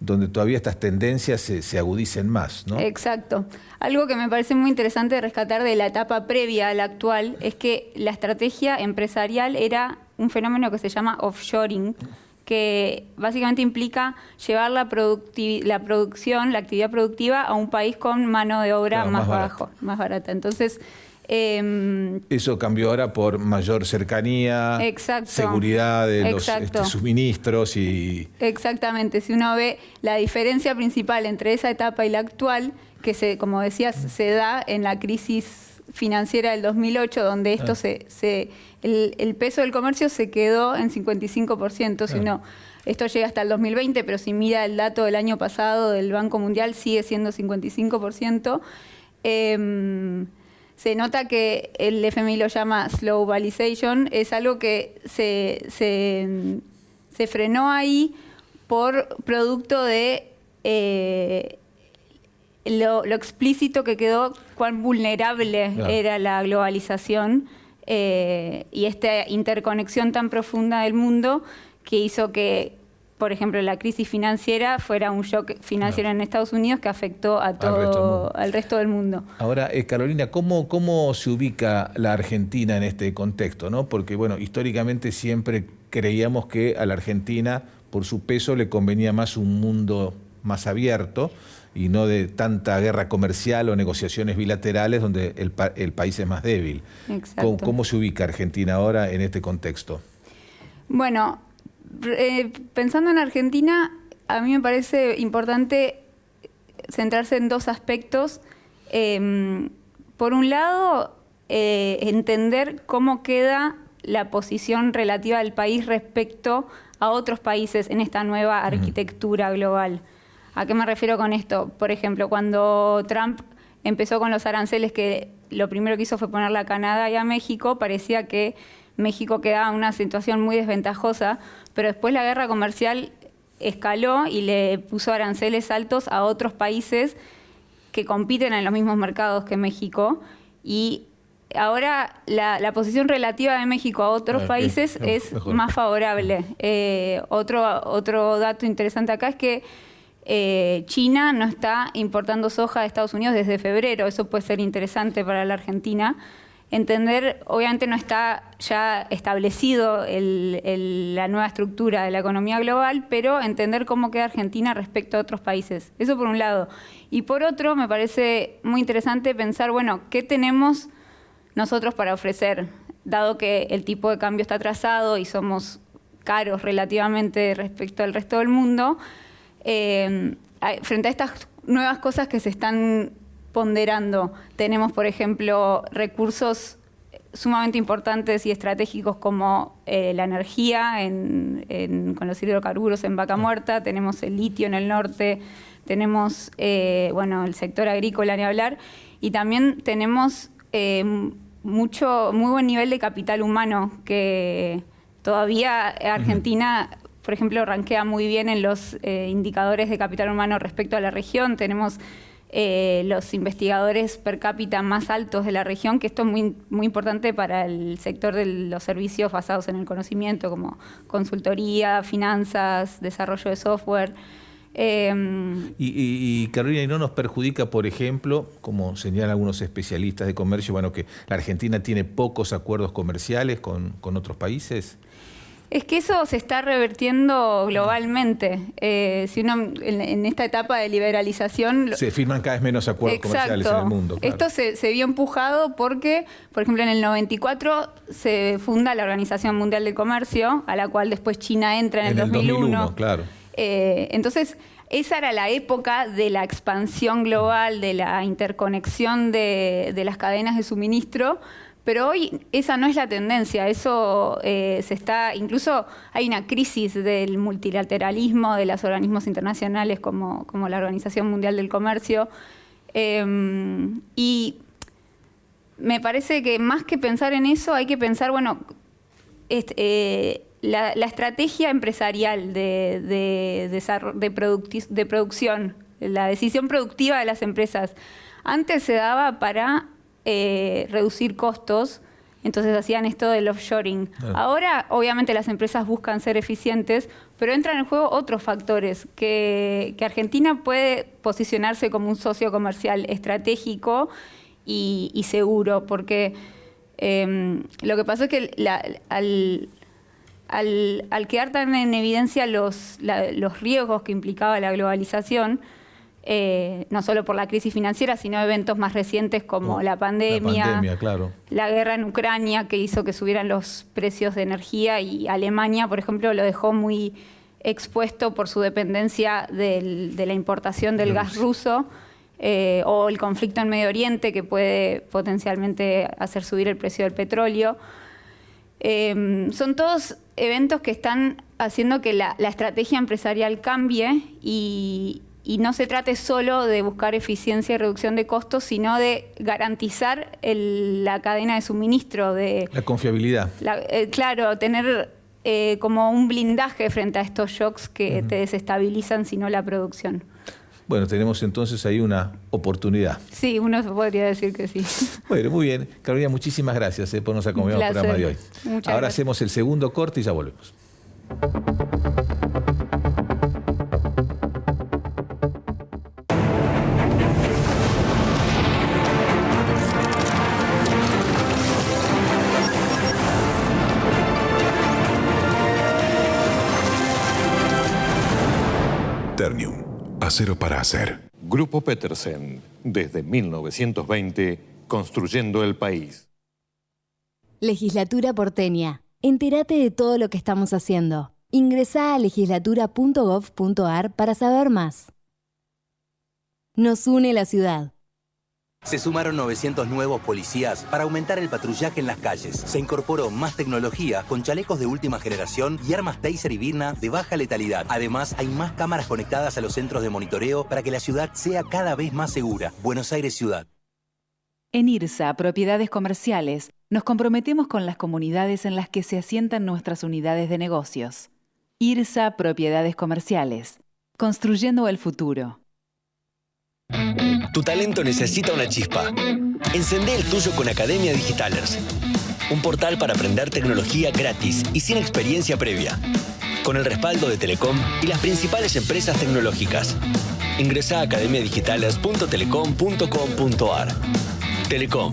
donde todavía estas tendencias se agudicen más, ¿no? Exacto. Algo que me parece muy interesante de rescatar de la etapa previa a la actual es que la estrategia empresarial era un fenómeno que se llama offshoring, que básicamente implica llevar la producción, la actividad productiva a un país con mano de obra más barata. Entonces, eso cambió ahora por mayor cercanía, seguridad de los suministros y... Exactamente. Si uno ve la diferencia principal entre esa etapa y la actual, que como decías, se da en la crisis financiera del 2008, donde esto el peso del comercio se quedó en 55%. Si uno, esto llega hasta el 2020, pero si mira el dato del año pasado del Banco Mundial, sigue siendo 55%. Se nota que el FMI lo llama slowbalization, es algo que se frenó ahí por producto de lo explícito que quedó, cuán vulnerable era la globalización y esta interconexión tan profunda del mundo que hizo que, por ejemplo, la crisis financiera fuera un shock financiero en Estados Unidos que afectó a al resto del mundo. Ahora, Carolina, ¿cómo se ubica la Argentina en este contexto, ¿no? Porque, bueno, históricamente siempre creíamos que a la Argentina, por su peso, le convenía más un mundo más abierto y no de tanta guerra comercial o negociaciones bilaterales donde el país es más débil. ¿Cómo se ubica Argentina ahora en este contexto? Bueno, pensando en Argentina, a mí me parece importante centrarse en dos aspectos. Por un lado, entender cómo queda la posición relativa del país respecto a otros países en esta nueva arquitectura global. ¿A qué me refiero con esto? Por ejemplo, cuando Trump empezó con los aranceles, que lo primero que hizo fue ponerle a Canadá y a México, parecía que México quedaba en una situación muy desventajosa, pero después la guerra comercial escaló y le puso aranceles altos a otros países que compiten en los mismos mercados que México, y ahora la posición relativa de México a otros países es más favorable. Otro dato interesante acá es que China no está importando soja de Estados Unidos desde febrero. Eso puede ser interesante para la Argentina. Entender, obviamente no está ya establecido la nueva estructura de la economía global, pero entender cómo queda Argentina respecto a otros países. Eso por un lado. Y por otro, me parece muy interesante pensar, bueno, ¿qué tenemos nosotros para ofrecer? Dado que el tipo de cambio está atrasado y somos caros relativamente respecto al resto del mundo, frente a estas nuevas cosas que se están ponderando, tenemos, por ejemplo, recursos sumamente importantes y estratégicos como la energía con los hidrocarburos en Vaca Muerta, tenemos el litio en el norte, tenemos el sector agrícola, ni hablar, y también tenemos muy buen nivel de capital humano, que todavía Argentina, por ejemplo, rankea muy bien en los indicadores de capital humano respecto a la región. Tenemos los investigadores per cápita más altos de la región, que esto es muy, muy importante para el sector de los servicios basados en el conocimiento, como consultoría, finanzas, desarrollo de software. Y Carolina, ¿y no nos perjudica, por ejemplo, como señalan algunos especialistas de comercio, que la Argentina tiene pocos acuerdos comerciales con otros países? Es que eso se está revertiendo globalmente. Si uno en esta etapa de liberalización... Se firman cada vez menos acuerdos comerciales en el mundo. Claro. Esto se vio empujado porque, por ejemplo, en el 94 se funda la Organización Mundial del Comercio, a la cual después China entra en el 2001. Claro. Entonces, esa era la época de la expansión global, de la interconexión de las cadenas de suministro, pero hoy esa no es la tendencia. Eso incluso hay una crisis del multilateralismo de los organismos internacionales como la Organización Mundial del Comercio, y me parece que más que pensar en eso hay que pensar, la estrategia empresarial de producción, la decisión productiva de las empresas, antes se daba para reducir costos, entonces hacían esto del offshoring. Ahora, obviamente, las empresas buscan ser eficientes, pero entran en juego otros factores, que Argentina puede posicionarse como un socio comercial estratégico y seguro, porque lo que pasó es que al quedar tan en evidencia los riesgos que implicaba la globalización, no solo por la crisis financiera, sino eventos más recientes como la pandemia, claro. La guerra en Ucrania, que hizo que subieran los precios de energía, y Alemania, por ejemplo, lo dejó muy expuesto por su dependencia de la importación del gas ruso, o el conflicto en Medio Oriente, que puede potencialmente hacer subir el precio del petróleo. Son todos eventos que están haciendo que la estrategia empresarial cambie y no se trate solo de buscar eficiencia y reducción de costos, sino de garantizar la cadena de suministro. La confiabilidad. Claro, tener como un blindaje frente a estos shocks que te desestabilizan, sino la producción. Bueno, tenemos entonces ahí una oportunidad. Sí, uno podría decir que sí. Bueno, muy bien. Carolina, muchísimas gracias por nos acompañar en el programa de hoy. Ahora hacemos el segundo corte y ya volvemos. Ternium. Acero para hacer. Grupo Petersen, desde 1920, construyendo el país. Legislatura porteña. Entérate de todo lo que estamos haciendo. Ingresá a legislatura.gov.ar para saber más. Nos une la ciudad. Se sumaron 900 nuevos policías para aumentar el patrullaje en las calles. Se incorporó más tecnología con chalecos de última generación y armas Taser y Virna de baja letalidad. Además, hay más cámaras conectadas a los centros de monitoreo para que la ciudad sea cada vez más segura. Buenos Aires Ciudad. En IRSA, Propiedades Comerciales, nos comprometemos con las comunidades en las que se asientan nuestras unidades de negocios. IRSA Propiedades Comerciales. Construyendo el futuro. Tu talento necesita una chispa. Encendé el tuyo con Academia Digitalers. Un portal para aprender tecnología gratis y sin experiencia previa. Con el respaldo de Telecom y las principales empresas tecnológicas. Ingresá a academiadigitales.telecom.com.ar. Telecom.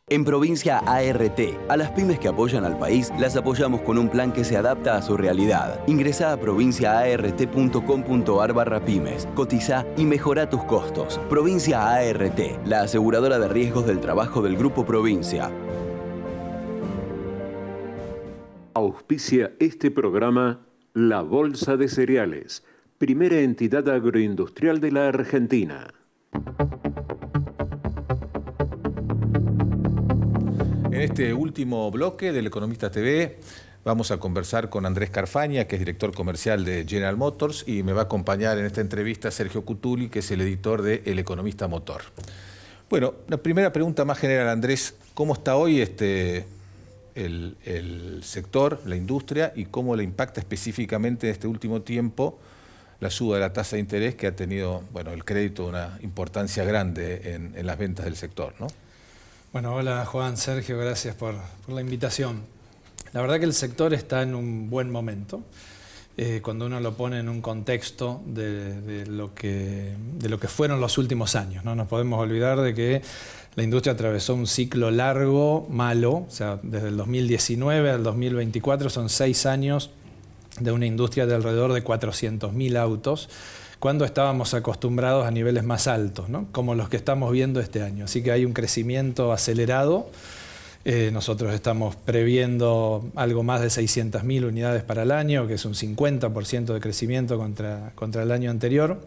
En Provincia ART, a las pymes que apoyan al país, las apoyamos con un plan que se adapta a su realidad. Ingresá a provinciaart.com.ar/pymes, cotizá y mejorá tus costos. Provincia ART, la aseguradora de riesgos del trabajo del Grupo Provincia. Auspicia este programa La Bolsa de Cereales, primera entidad agroindustrial de la Argentina. este último bloque del Economista TV vamos a conversar con Andrés Carfaña, que es director comercial de General Motors, y me va a acompañar en esta entrevista Sergio Cutuli, que es el editor de El Economista Motor. Bueno, la primera pregunta más general, Andrés, ¿cómo está hoy el sector, la industria, y cómo le impacta específicamente en este último tiempo la suba de la tasa de interés que ha tenido, bueno, el crédito una importancia grande en las ventas del sector, ¿no? Bueno, hola Juan, Sergio, gracias por la invitación. La verdad que el sector está en un buen momento, cuando uno lo pone en un contexto de lo que fueron los últimos años. No nos podemos olvidar de que la industria atravesó un ciclo largo, malo, o sea, desde el 2019 al 2024 son 6 años de una industria de alrededor de 400.000 autos, cuando estábamos acostumbrados a niveles más altos, ¿no? Como los que estamos viendo este año. Así que hay un crecimiento acelerado. Nosotros estamos previendo algo más de 600.000 unidades para el año, que es un 50% de crecimiento contra el año anterior.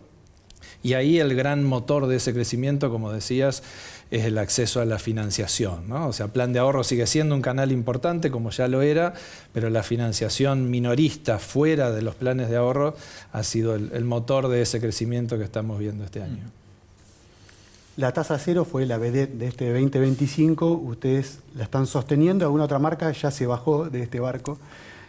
Y ahí el gran motor de ese crecimiento, como decías, es el acceso a la financiación, ¿no? O sea, Plan de Ahorro sigue siendo un canal importante, como ya lo era, pero la financiación minorista fuera de los planes de ahorro ha sido el motor de ese crecimiento que estamos viendo este año. La tasa cero fue la vedette de este 2025, ustedes la están sosteniendo, alguna otra marca ya se bajó de este barco.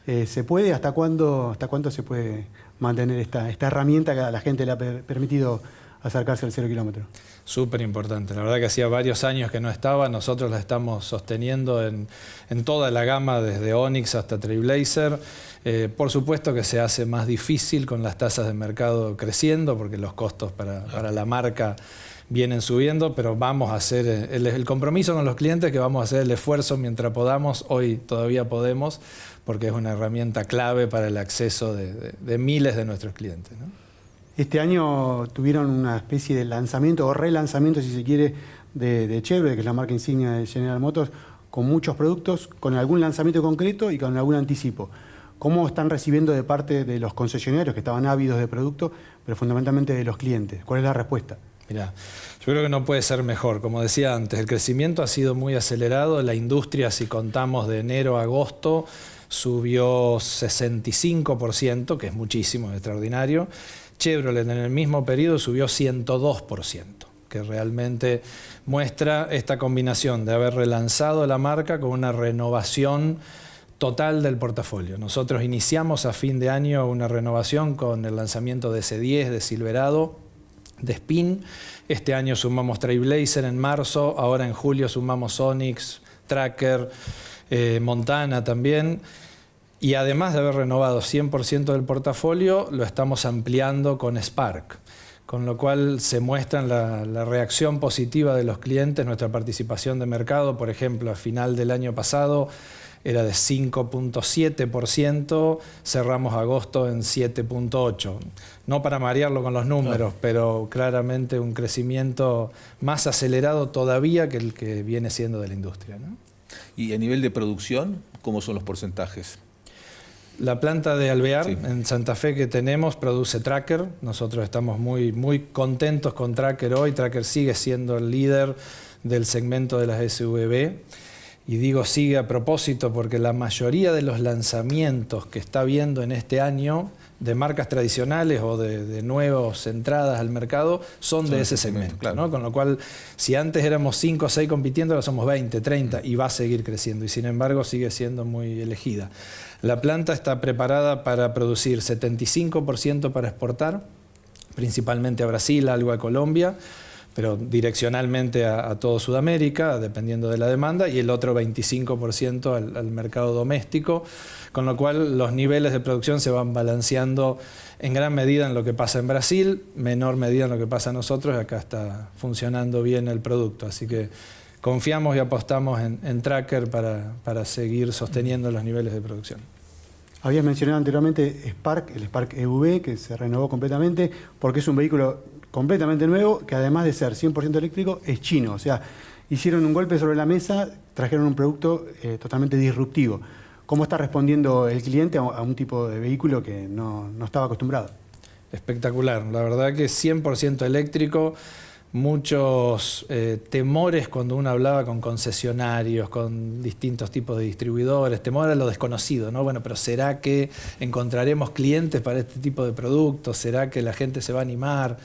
¿Se puede? ¿Hasta cuándo se puede mantener esta herramienta que a la gente le ha permitido acercarse al 0 kilómetro? Súper importante. La verdad que hacía varios años que no estaba. Nosotros la estamos sosteniendo en toda la gama, desde Onix hasta Trailblazer. Por supuesto que se hace más difícil con las tasas de mercado creciendo, porque los costos para la marca vienen subiendo, pero vamos a hacer el compromiso con los clientes, que vamos a hacer el esfuerzo mientras podamos. Hoy todavía podemos, porque es una herramienta clave para el acceso de miles de nuestros clientes, ¿no? Este año tuvieron una especie de lanzamiento o relanzamiento, si se quiere, de Chevrolet, que es la marca insignia de General Motors, con muchos productos, con algún lanzamiento concreto y con algún anticipo. ¿Cómo están recibiendo de parte de los concesionarios que estaban ávidos de producto, pero fundamentalmente de los clientes? ¿Cuál es la respuesta? Mirá, yo creo que no puede ser mejor. Como decía antes, el crecimiento ha sido muy acelerado. La industria, si contamos de enero a agosto, subió 65%, que es muchísimo, es extraordinario. Chevrolet en el mismo periodo subió 102%, que realmente muestra esta combinación de haber relanzado la marca con una renovación total del portafolio. Nosotros iniciamos a fin de año una renovación con el lanzamiento de S10, de Silverado, de Spin. Este año sumamos Trailblazer en marzo, ahora en julio sumamos Onix, Tracker, Montana también. Y además de haber renovado 100% del portafolio, lo estamos ampliando con Spark, con lo cual se muestra la reacción positiva de los clientes. Nuestra participación de mercado, por ejemplo, a final del año pasado era de 5.7%, cerramos agosto en 7.8%. No para marearlo con los números, pero claramente un crecimiento más acelerado todavía que el que viene siendo de la industria, ¿no? Y a nivel de producción, ¿cómo son los porcentajes? La planta de Alvear, sí, en Santa Fe, que tenemos, produce Tracker. Nosotros estamos muy, muy contentos con Tracker hoy. Tracker sigue siendo el líder del segmento de las SUV. Y digo sigue a propósito porque la mayoría de los lanzamientos que está viendo en este año de marcas tradicionales o de nuevas entradas al mercado son de ese segmento, claro, ¿no? Con lo cual, si antes éramos 5 o 6 compitiendo, ahora somos 20, 30 y va a seguir creciendo. Y sin embargo sigue siendo muy elegida. La planta está preparada para producir 75% para exportar, principalmente a Brasil, algo a Colombia, pero direccionalmente a toda Sudamérica, dependiendo de la demanda, y el otro 25% al mercado doméstico, con lo cual los niveles de producción se van balanceando en gran medida en lo que pasa en Brasil, menor medida en lo que pasa a nosotros, y acá está funcionando bien el producto. Así que confiamos y apostamos en Tracker para seguir sosteniendo los niveles de producción. Habías mencionado anteriormente Spark, el Spark EV, que se renovó completamente, porque es un vehículo completamente nuevo, que además de ser 100% eléctrico, es chino. O sea, hicieron un golpe sobre la mesa, trajeron un producto totalmente disruptivo. ¿Cómo está respondiendo el cliente a un tipo de vehículo que no estaba acostumbrado? Espectacular. La verdad que 100% eléctrico muchos temores cuando uno hablaba con concesionarios, con distintos tipos de distribuidores, temor a lo desconocido, ¿no? Bueno, pero ¿será que encontraremos clientes para este tipo de productos? ¿Será que la gente se va a animar?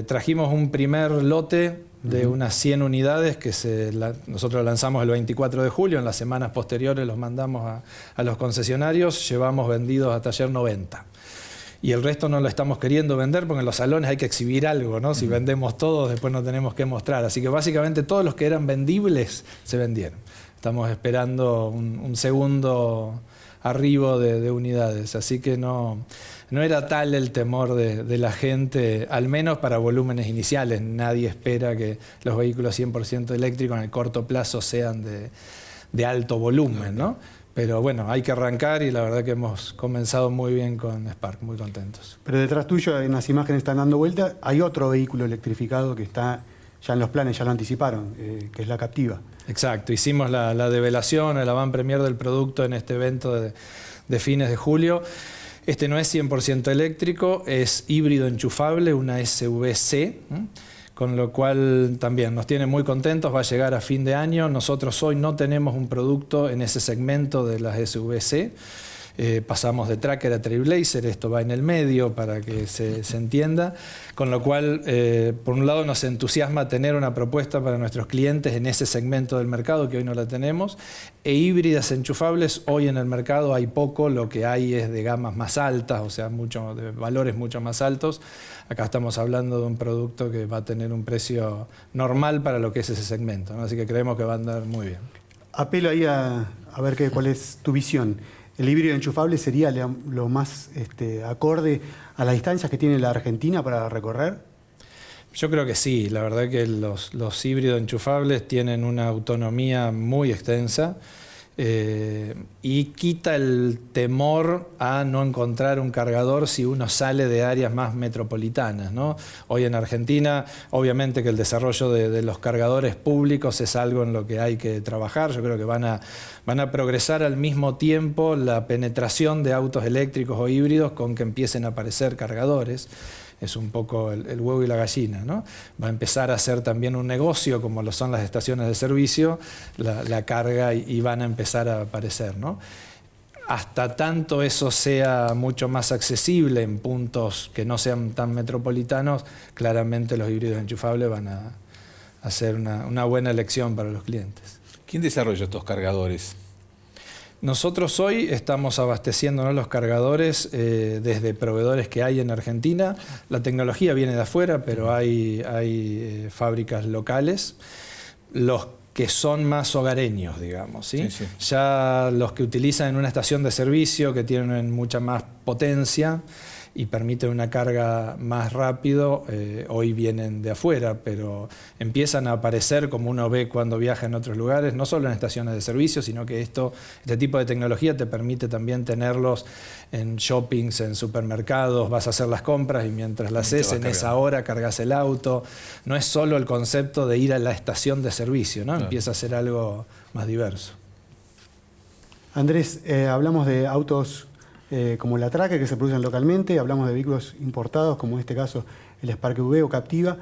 Trajimos un primer lote de unas 100 unidades que nosotros lanzamos el 24 de julio, en las semanas posteriores los mandamos a los concesionarios, llevamos vendidos hasta ayer 90. Y el resto no lo estamos queriendo vender porque en los salones hay que exhibir algo, ¿no? Si vendemos todos, después no tenemos que mostrar. Así que básicamente todos los que eran vendibles se vendieron. Estamos esperando un segundo arribo de unidades. Así que no era tal el temor de la gente, al menos para volúmenes iniciales. Nadie espera que los vehículos 100% eléctricos en el corto plazo sean de alto volumen, ¿no? Pero bueno, hay que arrancar y la verdad que hemos comenzado muy bien con Spark, muy contentos. Pero detrás tuyo, en las imágenes están dando vuelta, hay otro vehículo electrificado que está ya en los planes, ya lo anticiparon, que es la Captiva. Exacto, hicimos la develación, el avant premier del producto en este evento de fines de julio. Este no es 100% eléctrico, es híbrido enchufable, una SVC, con lo cual también nos tiene muy contentos, va a llegar a fin de año. Nosotros hoy no tenemos un producto en ese segmento de las SVC. Pasamos de Tracker a Trailblazer, esto va en el medio para que se entienda, con lo cual por un lado nos entusiasma tener una propuesta para nuestros clientes en ese segmento del mercado que hoy no la tenemos, e híbridas enchufables hoy en el mercado hay poco, lo que hay es de gamas más altas, o sea, de valores mucho más altos. Acá estamos hablando de un producto que va a tener un precio normal para lo que es ese segmento, ¿no? Así que creemos que va a andar muy bien. Apelo ahí a ver cuál es tu visión. ¿El híbrido enchufable sería lo más acorde a las distancias que tiene la Argentina para recorrer? Yo creo que sí. La verdad que los híbridos enchufables tienen una autonomía muy extensa y quita el temor a no encontrar un cargador si uno sale de áreas más metropolitanas, ¿no? Hoy en Argentina, obviamente que el desarrollo de los cargadores públicos es algo en lo que hay que trabajar. Yo creo que van a progresar al mismo tiempo la penetración de autos eléctricos o híbridos con que empiecen a aparecer cargadores. Es un poco el huevo y la gallina, ¿no? Va a empezar a ser también un negocio, como lo son las estaciones de servicio, la carga y van a empezar a aparecer, ¿no? Hasta tanto eso sea mucho más accesible en puntos que no sean tan metropolitanos, claramente los híbridos enchufables van a ser una buena elección para los clientes. ¿Quién desarrolla estos cargadores? Nosotros hoy estamos abasteciéndonos los cargadores desde proveedores que hay en Argentina. La tecnología viene de afuera, pero hay fábricas locales. Los que son más hogareños, digamos, ¿sí? Sí. Ya los que utilizan en una estación de servicio, que tienen mucha más potencia y permiten una carga más rápido, hoy vienen de afuera, pero empiezan a aparecer, como uno ve cuando viaja en otros lugares, no solo en estaciones de servicio, sino que este tipo de tecnología te permite también tenerlos en shoppings, en supermercados, vas a hacer las compras y mientras las haces en esa hora cargas el auto. No es solo el concepto de ir a la estación de servicio, ¿no? Claro. Empieza a ser algo más diverso. Andrés, hablamos de autos como la Tracker, que se producen localmente, hablamos de vehículos importados, como en este caso el Spark EV o Captiva,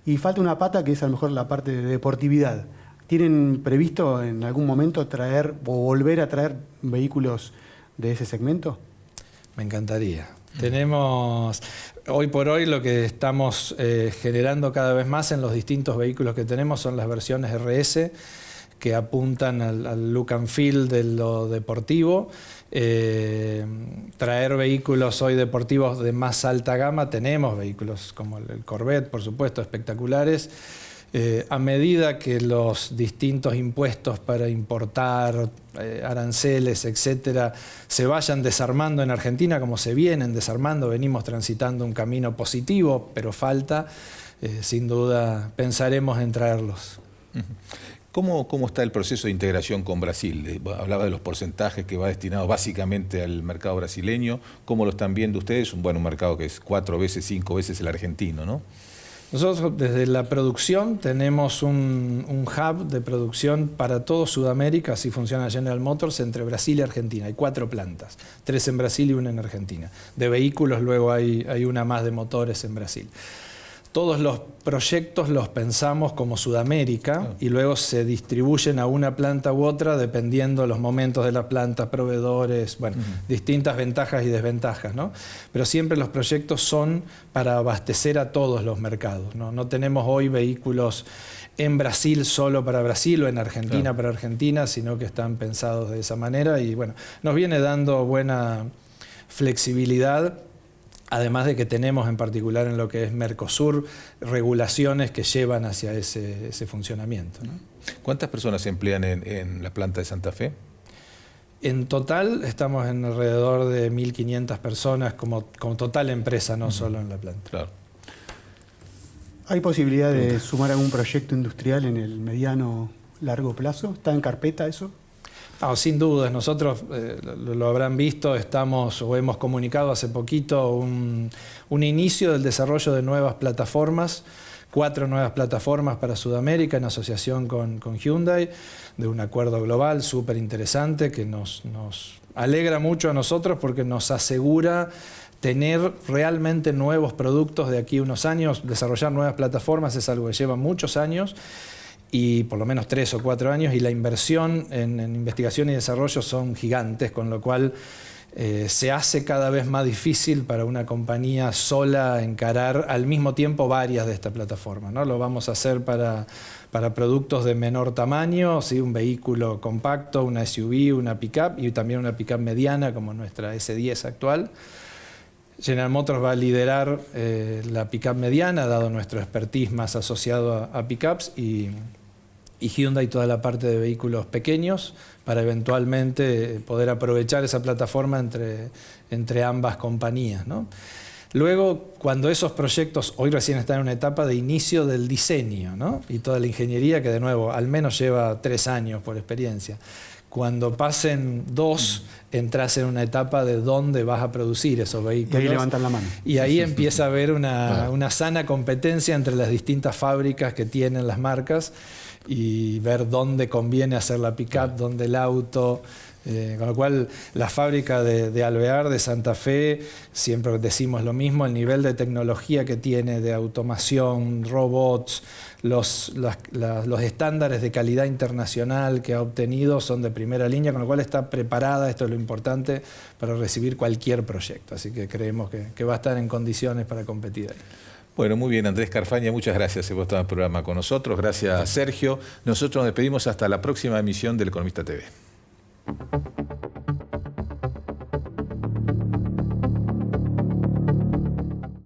y falta una pata que es a lo mejor la parte de deportividad. ¿Tienen previsto en algún momento traer o volver a traer vehículos de ese segmento? Me encantaría. Tenemos, hoy por hoy lo que estamos generando cada vez más en los distintos vehículos que tenemos son las versiones RS, que apuntan al look and feel de lo deportivo. Traer vehículos hoy deportivos de más alta gama, tenemos vehículos como el Corvette, por supuesto, espectaculares. A medida que los distintos impuestos para importar, aranceles, etcétera, se vayan desarmando en Argentina, como se vienen desarmando, venimos transitando un camino positivo, pero falta, sin duda, pensaremos en traerlos. ¿Cómo está el proceso de integración con Brasil? Hablaba de los porcentajes que va destinado básicamente al mercado brasileño. ¿Cómo lo están viendo ustedes? Un mercado que es 4 veces, 5 veces el argentino, ¿no? Nosotros desde la producción tenemos un hub de producción para todo Sudamérica, así funciona General Motors, entre Brasil y Argentina. Hay 4 plantas, 3 en Brasil y 1 en Argentina. De vehículos luego hay una más de motores en Brasil. todos los proyectos los pensamos como Sudamérica y luego se distribuyen a una planta u otra dependiendo de los momentos de la planta, proveedores, bueno, distintas ventajas y desventajas, ¿no? Pero siempre los proyectos son para abastecer a todos los mercados, ¿no? No tenemos hoy vehículos en Brasil solo para Brasil o en Argentina para Argentina, sino que están pensados de esa manera y bueno, nos viene dando buena flexibilidad. Además de que tenemos en particular en lo que es Mercosur regulaciones que llevan hacia ese funcionamiento, ¿no? ¿Cuántas personas se emplean en la planta de Santa Fe? En total estamos en alrededor de 1.500 personas como total empresa, no solo en la planta. Claro. ¿Hay posibilidad de sumar algún proyecto industrial en el mediano largo plazo? ¿Está en carpeta eso? No, sin dudas, nosotros lo habrán visto, estamos o hemos comunicado hace poquito un inicio del desarrollo de nuevas plataformas, 4 nuevas plataformas para Sudamérica en asociación con Hyundai, de un acuerdo global súper interesante que nos alegra mucho a nosotros porque nos asegura tener realmente nuevos productos de aquí a unos años. Desarrollar nuevas plataformas es algo que lleva muchos años, y por lo menos 3 o 4 años, y la inversión en investigación y desarrollo son gigantes, con lo cual se hace cada vez más difícil para una compañía sola encarar al mismo tiempo varias de estas plataformas, ¿no? Lo vamos a hacer para productos de menor tamaño, ¿sí? Un vehículo compacto, una SUV, una pickup y también una pickup mediana como nuestra S10 actual. General Motors va a liderar la pickup mediana, dado nuestro expertise más asociado a pickups, y Hyundai toda la parte de vehículos pequeños para eventualmente poder aprovechar esa plataforma entre ambas compañías, ¿no? Luego, cuando esos proyectos hoy recién están en una etapa de inicio del diseño, ¿no? Y toda la ingeniería, que de nuevo al menos lleva 3 años por experiencia. Cuando pasen 2, entras en una etapa de dónde vas a producir esos vehículos. Y ahí levantan la mano. Y ahí empieza a haber una sana competencia entre las distintas fábricas que tienen las marcas y ver dónde conviene hacer la pick-up, dónde el auto. Con lo cual, la fábrica de Alvear, de Santa Fe, siempre decimos lo mismo, el nivel de tecnología que tiene, de automación, robots, los estándares de calidad internacional que ha obtenido son de primera línea, con lo cual está preparada, esto es lo importante, para recibir cualquier proyecto. Así que creemos que va a estar en condiciones para competir ahí. Bueno, muy bien, Andrés Carfaña, muchas gracias por estar en el programa con nosotros. Gracias, Sergio. Nosotros nos despedimos hasta la próxima emisión del Economista TV.